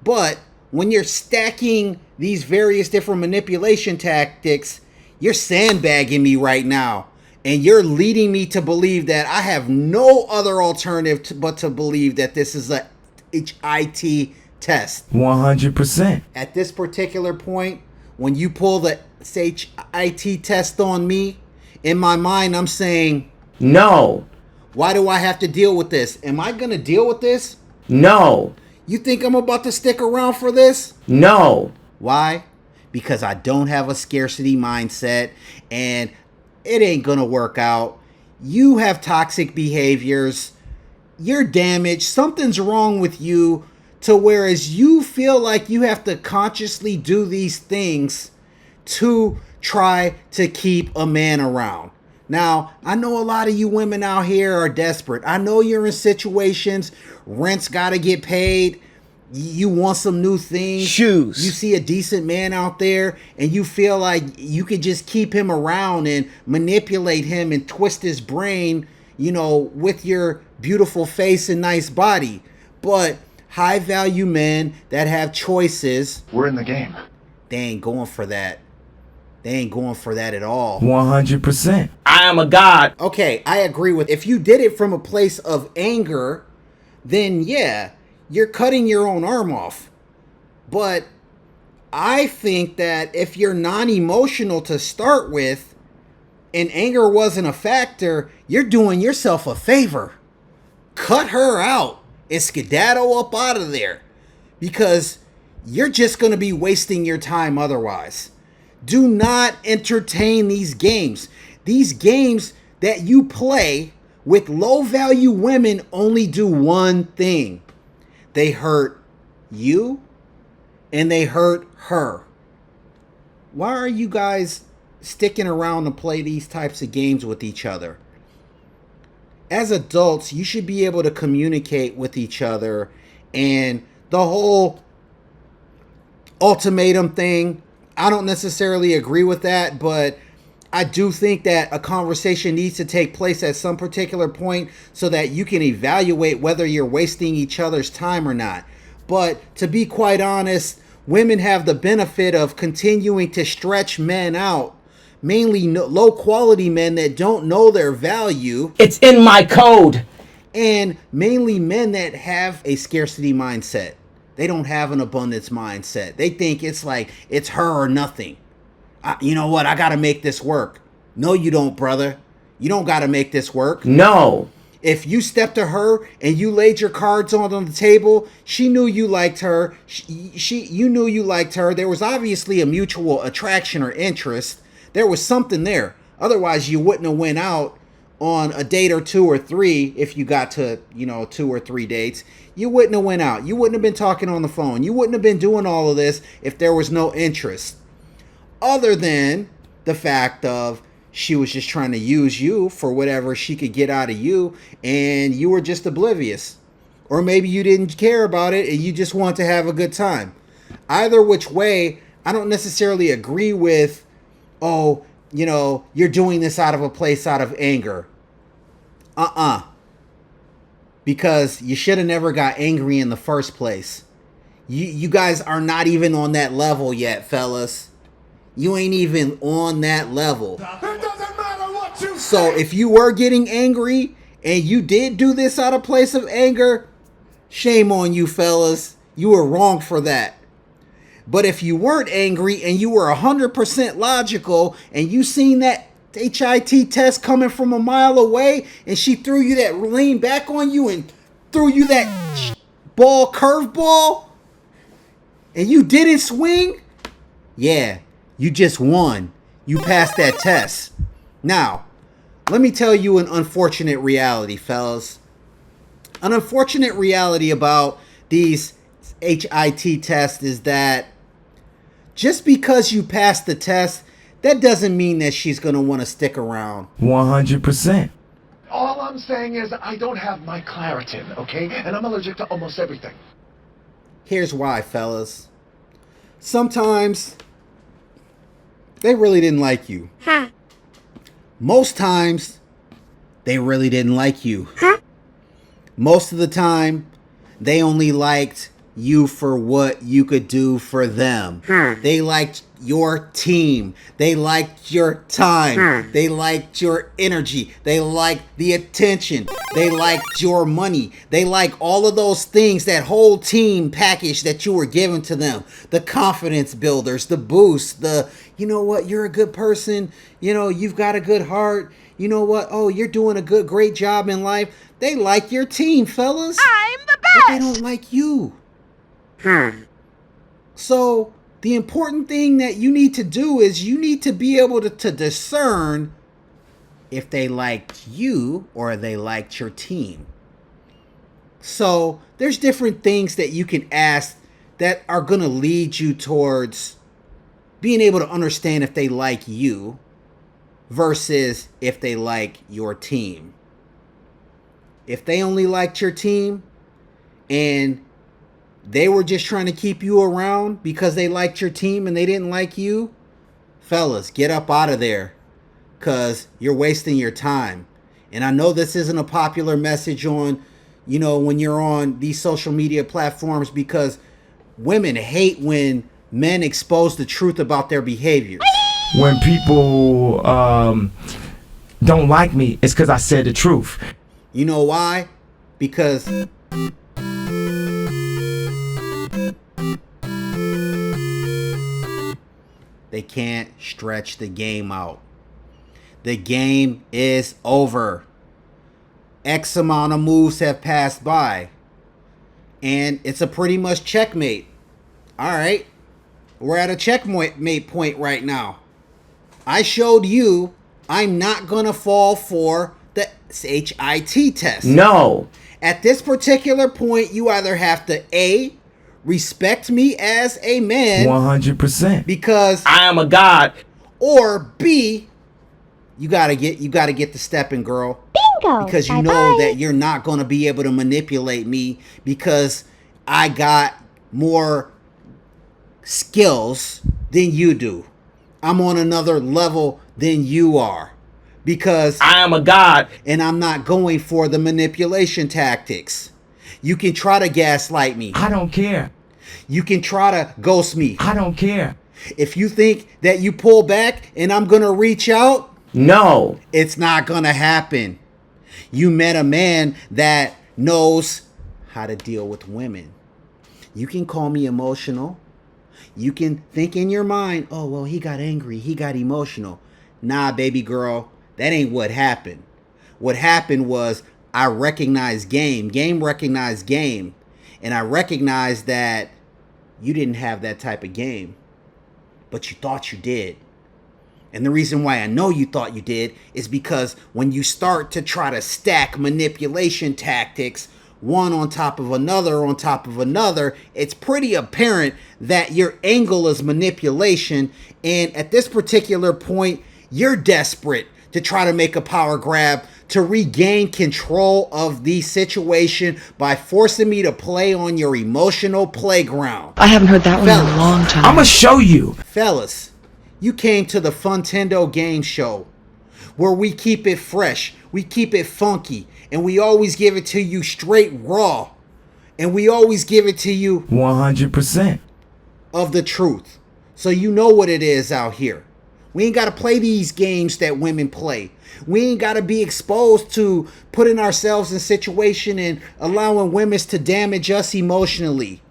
Speaker 3: But when you're stacking these various different manipulation tactics, you're sandbagging me right now. And you're leading me to believe that I have no other alternative but to believe that this is a HIT test.
Speaker 4: 100%.
Speaker 3: At this particular point, when you pull the HIT test on me, in my mind, I'm saying,
Speaker 4: no.
Speaker 3: Why do I have to deal with this? Am I going to deal with this?
Speaker 4: No.
Speaker 3: You think I'm about to stick around for this?
Speaker 4: No.
Speaker 3: Why? Because I don't have a scarcity mindset and it ain't gonna work out. You have toxic behaviors. You're damaged. Something's wrong with you to whereas you feel like you have to consciously do these things to try to keep a man around. Now, I know a lot of you women out here are desperate. I know you're in situations, rent's gotta get paid. You want some new things.
Speaker 4: Shoes.
Speaker 3: You see a decent man out there and you feel like you could just keep him around and manipulate him and twist his brain, with your beautiful face and nice body. But high value men that have choices,
Speaker 10: We're in the game.
Speaker 3: they ain't going for that. They ain't going for that at all.
Speaker 4: 100%. I am a god.
Speaker 3: Okay, I agree with if you did it from a place of anger, then yeah, you're cutting your own arm off. But I think that if you're non-emotional to start with and anger wasn't a factor, you're doing yourself a favor. Cut her out and skedaddle up out of there because you're just going to be wasting your time otherwise. Do not entertain these games. These games that you play with low-value women only do one thing. They hurt you and they hurt her. Why are you guys sticking around to play these types of games with each other? As adults, you should be able to communicate with each other, and the whole ultimatum thing, I don't necessarily agree with that, but I do think that a conversation needs to take place at some particular point so that you can evaluate whether you're wasting each other's time or not. But to be quite honest, women have the benefit of continuing to stretch men out, mainly low quality men that don't know their value.
Speaker 4: It's in my code.
Speaker 3: And mainly men that have a scarcity mindset. They don't have an abundance mindset. They think it's like it's her or nothing. You know what? I got to make this work. No, you don't, brother. You don't got to make this work.
Speaker 4: No.
Speaker 3: If you stepped to her and you laid your cards on the table, she knew you liked her. You knew you liked her. There was obviously a mutual attraction or interest. There was something there. Otherwise, you wouldn't have went out on a date or 2 or 3 if you got to, 2 or 3 dates. You wouldn't have went out. You wouldn't have been talking on the phone. You wouldn't have been doing all of this if there was no interest. Other than the fact of she was just trying to use you for whatever she could get out of you and you were just oblivious. Or maybe you didn't care about it and you just want to have a good time. Either which way, I don't necessarily agree with, you're doing this out of a place out of anger. Because you should have never got angry in the first place. You guys are not even on that level yet, fellas. You ain't even on that level.
Speaker 2: It doesn't matter what you
Speaker 3: So if you were getting angry and you did do this out of place of anger, shame on you, fellas. You were wrong for that. But if you weren't angry and you were 100% logical and you seen that HIT test coming from a mile away and she threw you that, leaned back on you and threw you that ball curveball and you didn't swing, yeah, you just won. You passed that test. Now, let me tell you an unfortunate reality, fellas. An unfortunate reality about these HIT tests is that just because you passed the test, that doesn't mean that she's going to want to stick around.
Speaker 4: 100%.
Speaker 12: All I'm saying is I don't have my Claritin, okay? And I'm allergic to almost everything.
Speaker 3: Here's why, fellas. Sometimes they really didn't like you. Most times they really didn't like you. Most of the time they only liked you for what you could do for them. They liked your team. They liked your time. They liked your energy. They liked the attention. They liked your money. They like all of those things, that whole team package that you were giving to them. The confidence builders, the boost, the, you know what, you're a good person. You know, you've got a good heart. You know what? Oh, you're doing a great job in life. They like your team, fellas.
Speaker 13: I'm the best.
Speaker 3: But they don't like you. So the important thing that you need to do is you need to be able to discern if they liked you or they liked your team. So there's different things that you can ask that are going to lead you towards being able to understand if they like you versus if they like your team. If they only liked your team and they were just trying to keep you around because they liked your team and they didn't like you, fellas, get up out of there, because you're wasting your time. And I know this isn't a popular message on, you know, when you're on these social media platforms, because women hate when men expose the truth about their behaviors.
Speaker 4: When people don't like me, it's because I said the truth.
Speaker 3: You know why? Because they can't stretch the game out. The game is over. X amount of moves have passed by. And it's a pretty much checkmate. Alright. We're at a checkmate point right now. I showed you I'm not going to fall for the HIT test.
Speaker 4: No.
Speaker 3: At this particular point, you either have to A, respect me as a man
Speaker 4: 100%,
Speaker 3: because
Speaker 4: I am a god,
Speaker 3: or B, you gotta get the stepping, girl.
Speaker 13: Bingo.
Speaker 3: Because you know that you're not gonna be able to manipulate me because I got more skills than you do. I'm on another level than you are. Because
Speaker 4: I am a god
Speaker 3: and I'm not going for the manipulation tactics. You can try to gaslight me.
Speaker 4: I don't care.
Speaker 3: You can try to ghost me.
Speaker 4: I don't care.
Speaker 3: If you think that you pull back and I'm going to reach out,
Speaker 4: no,
Speaker 3: it's not going to happen. You met a man that knows how to deal with women. You can call me emotional. You can think in your mind, oh, well, he got angry. He got emotional. Nah, baby girl, that ain't what happened. What happened was I recognized game. Game recognized game. And I recognized that you didn't have that type of game. But you thought you did. And the reason why I know you thought you did is because when you start to try to stack manipulation tactics, one on top of another, it's pretty apparent that your angle is manipulation. And at this particular point, you're desperate to try to make a power grab to regain control of the situation by forcing me to play on your emotional playground.
Speaker 1: I haven't heard that one in a long time.
Speaker 4: I'm gonna show you.
Speaker 3: Fellas, you came to the Funtendo Gameshow, where we keep it fresh, we keep it funky, and we always give it to you straight raw. And we always give it to you
Speaker 4: 100%
Speaker 3: of the truth. So you know what it is out here. We ain't got to play these games that women play. We ain't got to be exposed to putting ourselves in situation and allowing women to damage us emotionally.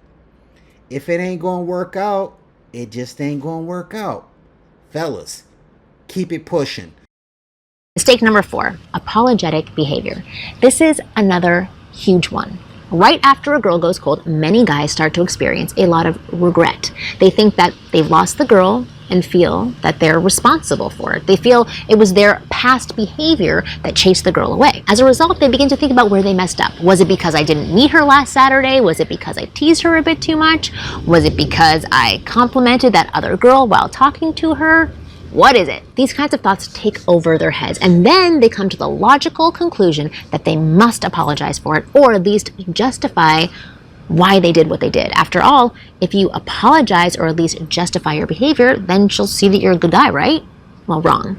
Speaker 3: If it ain't going to work out, it just ain't going to work out. Fellas, keep it pushing.
Speaker 9: Mistake number 4, apologetic behavior. This is another huge one. Right after a girl goes cold, many guys start to experience a lot of regret. They think that they've lost the girl and feel that they're responsible for it. They feel it was their past behavior that chased the girl away. As a result, they begin to think about where they messed up. Was it because I didn't meet her last Saturday? Was it because I teased her a bit too much? Was it because I complimented that other girl while talking to her? What is it? These kinds of thoughts take over their heads, and then they come to the logical conclusion that they must apologize for it, or at least justify why they did what they did. After all, if you apologize or at least justify your behavior, then she'll see that you're a good guy, right? Well, wrong.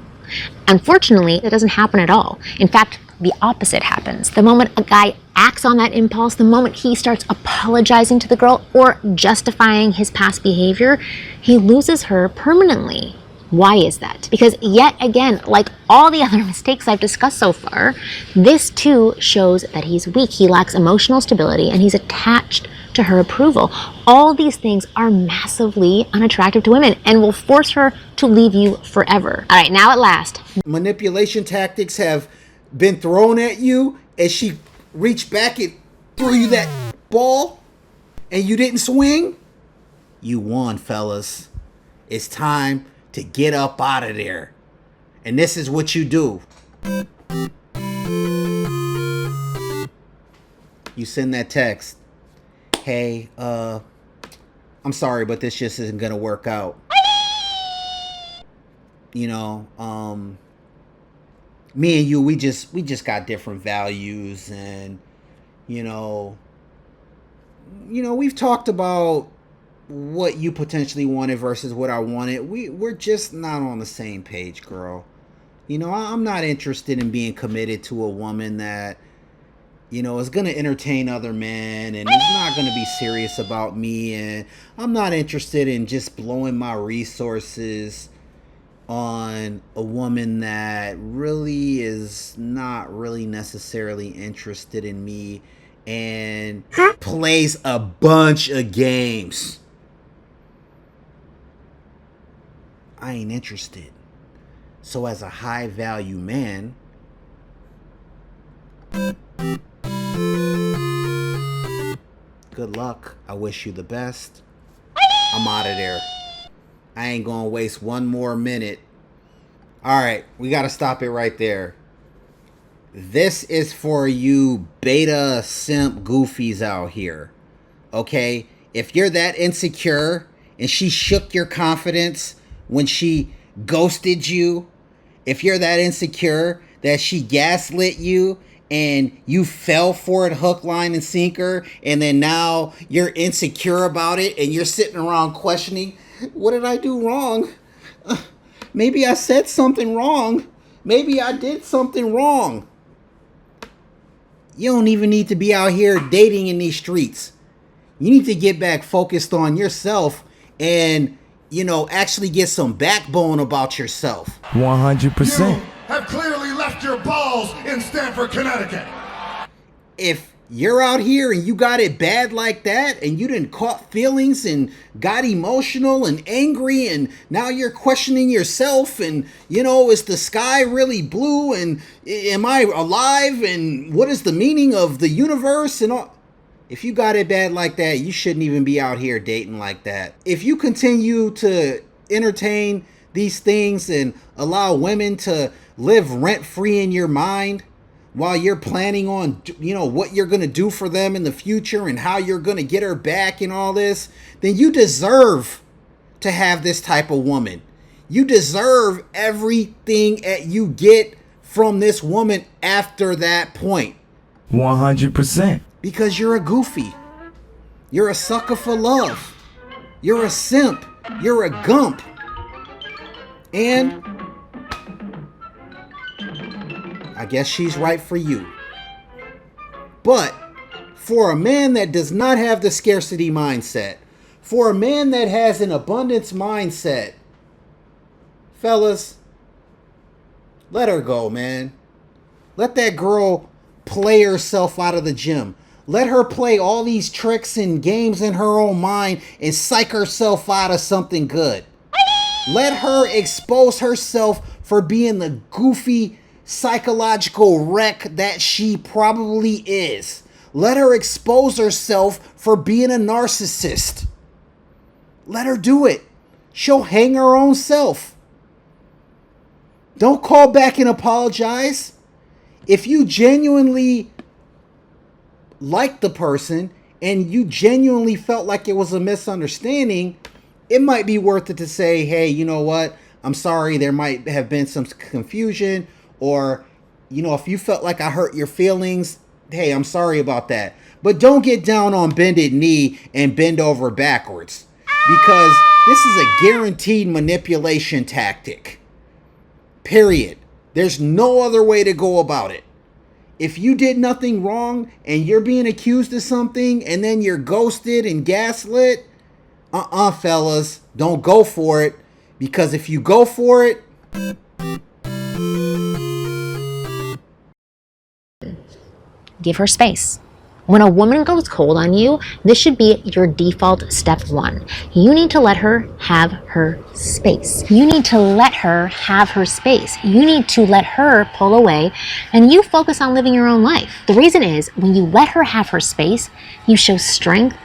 Speaker 9: Unfortunately, it doesn't happen at all. In fact, the opposite happens. The moment a guy acts on that impulse, the moment he starts apologizing to the girl or justifying his past behavior, he loses her permanently. Why is that? Because yet again, like all the other mistakes I've discussed so far, this too shows that he's weak. He lacks emotional stability and he's attached to her approval. All these things are massively unattractive to women and will force her to leave you forever. All right, now at last.
Speaker 3: Manipulation tactics have been thrown at you as she reached back and threw you that ball and you didn't swing. You won, fellas. It's time to get up out of there. And this is what you do. You send that text. Hey, I'm sorry, but this just isn't gonna work out. You know, me and you, we just got different values, and you know, we've talked about what you potentially wanted versus what I wanted. We're just not on the same page, girl. You know, I'm not interested in being committed to a woman that, you know, is going to entertain other men and is not going to be serious about me. And I'm not interested in just blowing my resources on a woman that really is not really necessarily interested in me and plays a bunch of games. I ain't interested. So as a high value man, good luck. I wish you the best. I'm out of there. I ain't gonna waste one more minute. Alright, we gotta stop it right there. This is for you beta simp goofies out here. Okay? If you're that insecure and she shook your confidence when she ghosted you, if you're that insecure that she gaslit you and you fell for it hook, line, and sinker, and then now you're insecure about it and you're sitting around questioning, what did I do wrong? Maybe I said something wrong. Maybe I did something wrong. You don't even need to be out here dating in these streets. You need to get back focused on yourself and, you know, actually get some backbone about yourself.
Speaker 4: 100%.
Speaker 12: You have clearly left your balls in Stamford, Connecticut.
Speaker 3: If you're out here and you got it bad like that and you done caught feelings and got emotional and angry and now you're questioning yourself and, you know, is the sky really blue and am I alive and what is the meaning of the universe and all. If you got it bad like that, you shouldn't even be out here dating like that. If you continue to entertain these things and allow women to live rent-free in your mind while you're planning on, you know, what you're going to do for them in the future and how you're going to get her back and all this, then you deserve to have this type of woman. You deserve everything that you get from this woman after that point.
Speaker 4: 100%.
Speaker 3: Because you're a goofy. You're a sucker for love. You're a simp. You're a gump. And I guess she's right for you. But for a man that does not have the scarcity mindset, for a man that has an abundance mindset, fellas, let her go, man. Let that girl play herself out of the gym. Let her play all these tricks and games in her own mind and psych herself out of something good. Let her expose herself for being the goofy psychological wreck that she probably is. Let her expose herself for being a narcissist. Let her do it. She'll hang her own self. Don't call back and apologize. If you genuinely like the person and you genuinely felt like it was a misunderstanding, it might be worth it to say, hey, you know what? I'm sorry, there might have been some confusion, or, you know, if you felt like I hurt your feelings, hey, I'm sorry about that. But don't get down on bended knee and bend over backwards, because this is a guaranteed manipulation tactic. Period. There's no other way to go about it. If you did nothing wrong and you're being accused of something and then you're ghosted and gaslit, fellas, don't go for it. Because if you go for it,
Speaker 9: give her space. When a woman goes cold on you, this should be your default step one. You need to let her have her space. You need to let her have her space. You need to let her pull away and you focus on living your own life. The reason is, when you let her have her space, you show strength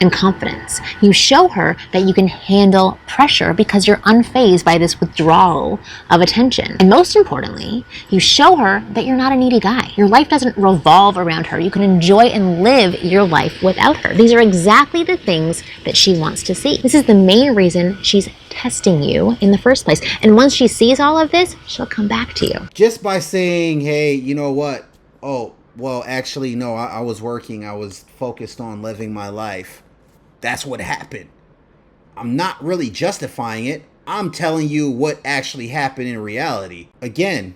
Speaker 9: and confidence. You show her that you can handle pressure because you're unfazed by this withdrawal of attention. And most importantly, you show her that you're not a needy guy. Your life doesn't revolve around her. You can enjoy and live your life without her. These are exactly the things that she wants to see. This is the main reason she's testing you in the first place. And once she sees all of this, she'll come back to you.
Speaker 3: Just by saying, hey, you know what? Oh, well, actually, no, I was working. I was focused on living my life. That's what happened. I'm not really justifying it. I'm telling you what actually happened in reality. Again,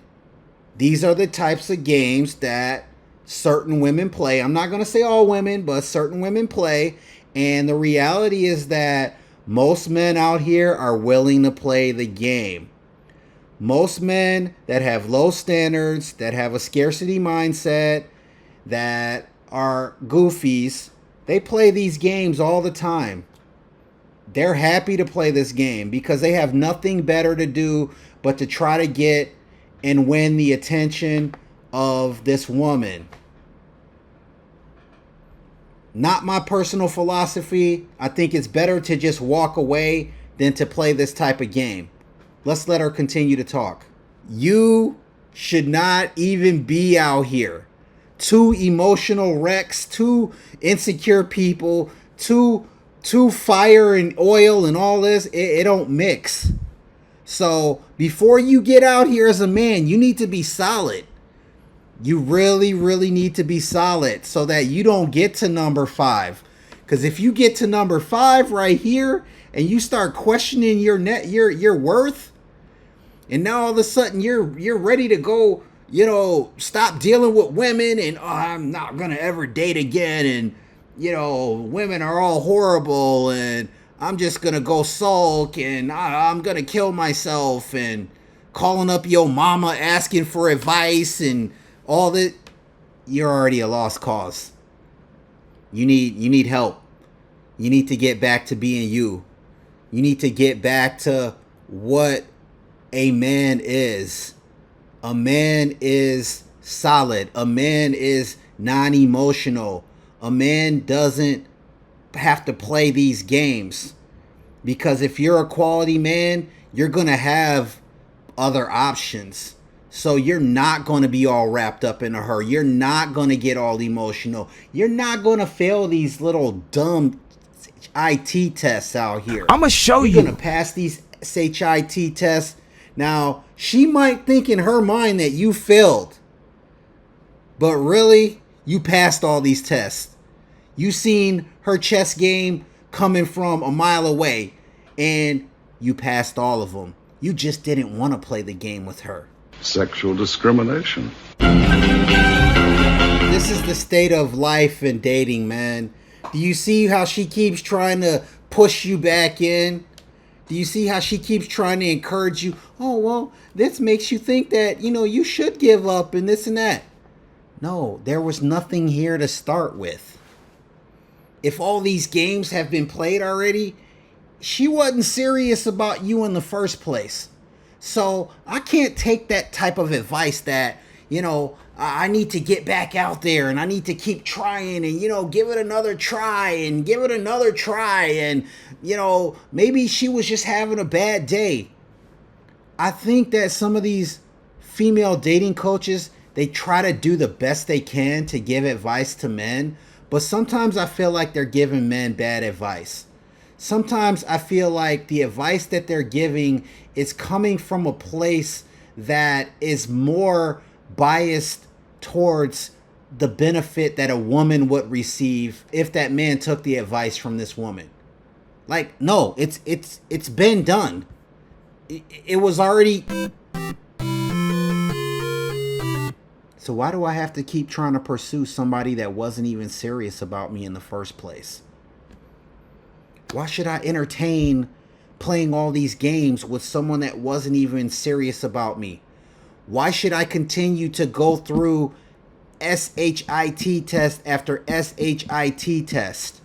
Speaker 3: these are the types of games that certain women play. I'm not going to say all women, but certain women play. And the reality is that most men out here are willing to play the game. Most men that have low standards, that have a scarcity mindset, that are goofies, they play these games all the time. They're happy to play this game because they have nothing better to do but to try to get and win the attention of this woman. Not my personal philosophy. I think it's better to just walk away than to play this type of game. Let's let her continue to talk. You should not even be out here. Two emotional wrecks, two insecure people, two fire and oil and all this, it don't mix. So before you get out here as a man, you need to be solid. You really, really need to be solid so that you don't get to number 5. Because if you get to number 5 right here and you start questioning your worth, and now all of a sudden you're ready to go, you know, stop dealing with women, and I'm not gonna ever date again, and you know, women are all horrible, and I'm just gonna go sulk, and I'm gonna kill myself, and calling up your mama asking for advice and all that. You're already a lost cause. You need help. You need to get back to being you. You need to get back to what a man is. A man is solid. A man is non-emotional. A man doesn't have to play these games. Because if you're a quality man, you're going to have other options. So you're not going to be all wrapped up in her. You're not going to get all emotional. You're not going to fail these little dumb IT tests out here.
Speaker 4: I'm going to show you.
Speaker 3: You're going to pass these HIT tests. Now, she might think in her mind that you failed. But really, you passed all these tests. You seen her chess game coming from a mile away. And you passed all of them. You just didn't want to play the game with her.
Speaker 10: Sexual discrimination.
Speaker 3: This is the state of life and dating, man. Do you see how she keeps trying to push you back in? Do you see how she keeps trying to encourage you? Oh, well, this makes you think that, you know, you should give up and this and that. No, there was nothing here to start with. If all these games have been played already, she wasn't serious about you in the first place. So I can't take that type of advice that, you know, I need to get back out there and I need to keep trying and, you know, give it another try and give it another try. And, you know, maybe she was just having a bad day. I think that some of these female dating coaches, they try to do the best they can to give advice to men, but sometimes I feel like they're giving men bad advice. Sometimes I feel like the advice that they're giving is coming from a place that is more biased towards the benefit that a woman would receive if that man took the advice from this woman. Like, no, it's been done. It was already. So why do I have to keep trying to pursue somebody that wasn't even serious about me in the first place? Why should I entertain playing all these games with someone that wasn't even serious about me? Why should I continue to go through SHIT test after SHIT test?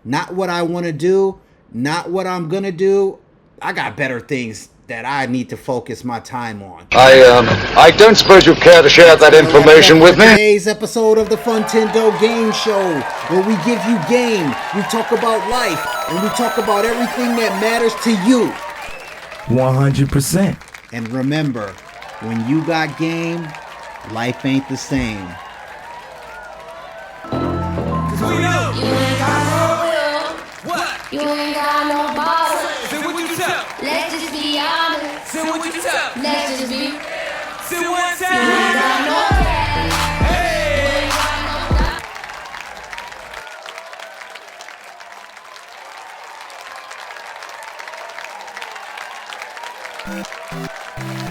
Speaker 3: Not what I want to do, not what I'm going to do. I got better things that I need to focus my time on.
Speaker 10: I don't suppose you care to share that information with me?
Speaker 3: Today's episode of the Funtendo Game Show, where we give you game, we talk about life, and we talk about everything that matters to you.
Speaker 4: 100%.
Speaker 3: And remember, when you got game, life ain't the same.
Speaker 13: You ain't got no will. What? You ain't got no balls. Say what you tell. Let's just be honest. Say what you tell. Let's just be. Say one time. You ain't got no cash. Hey. You ain't got no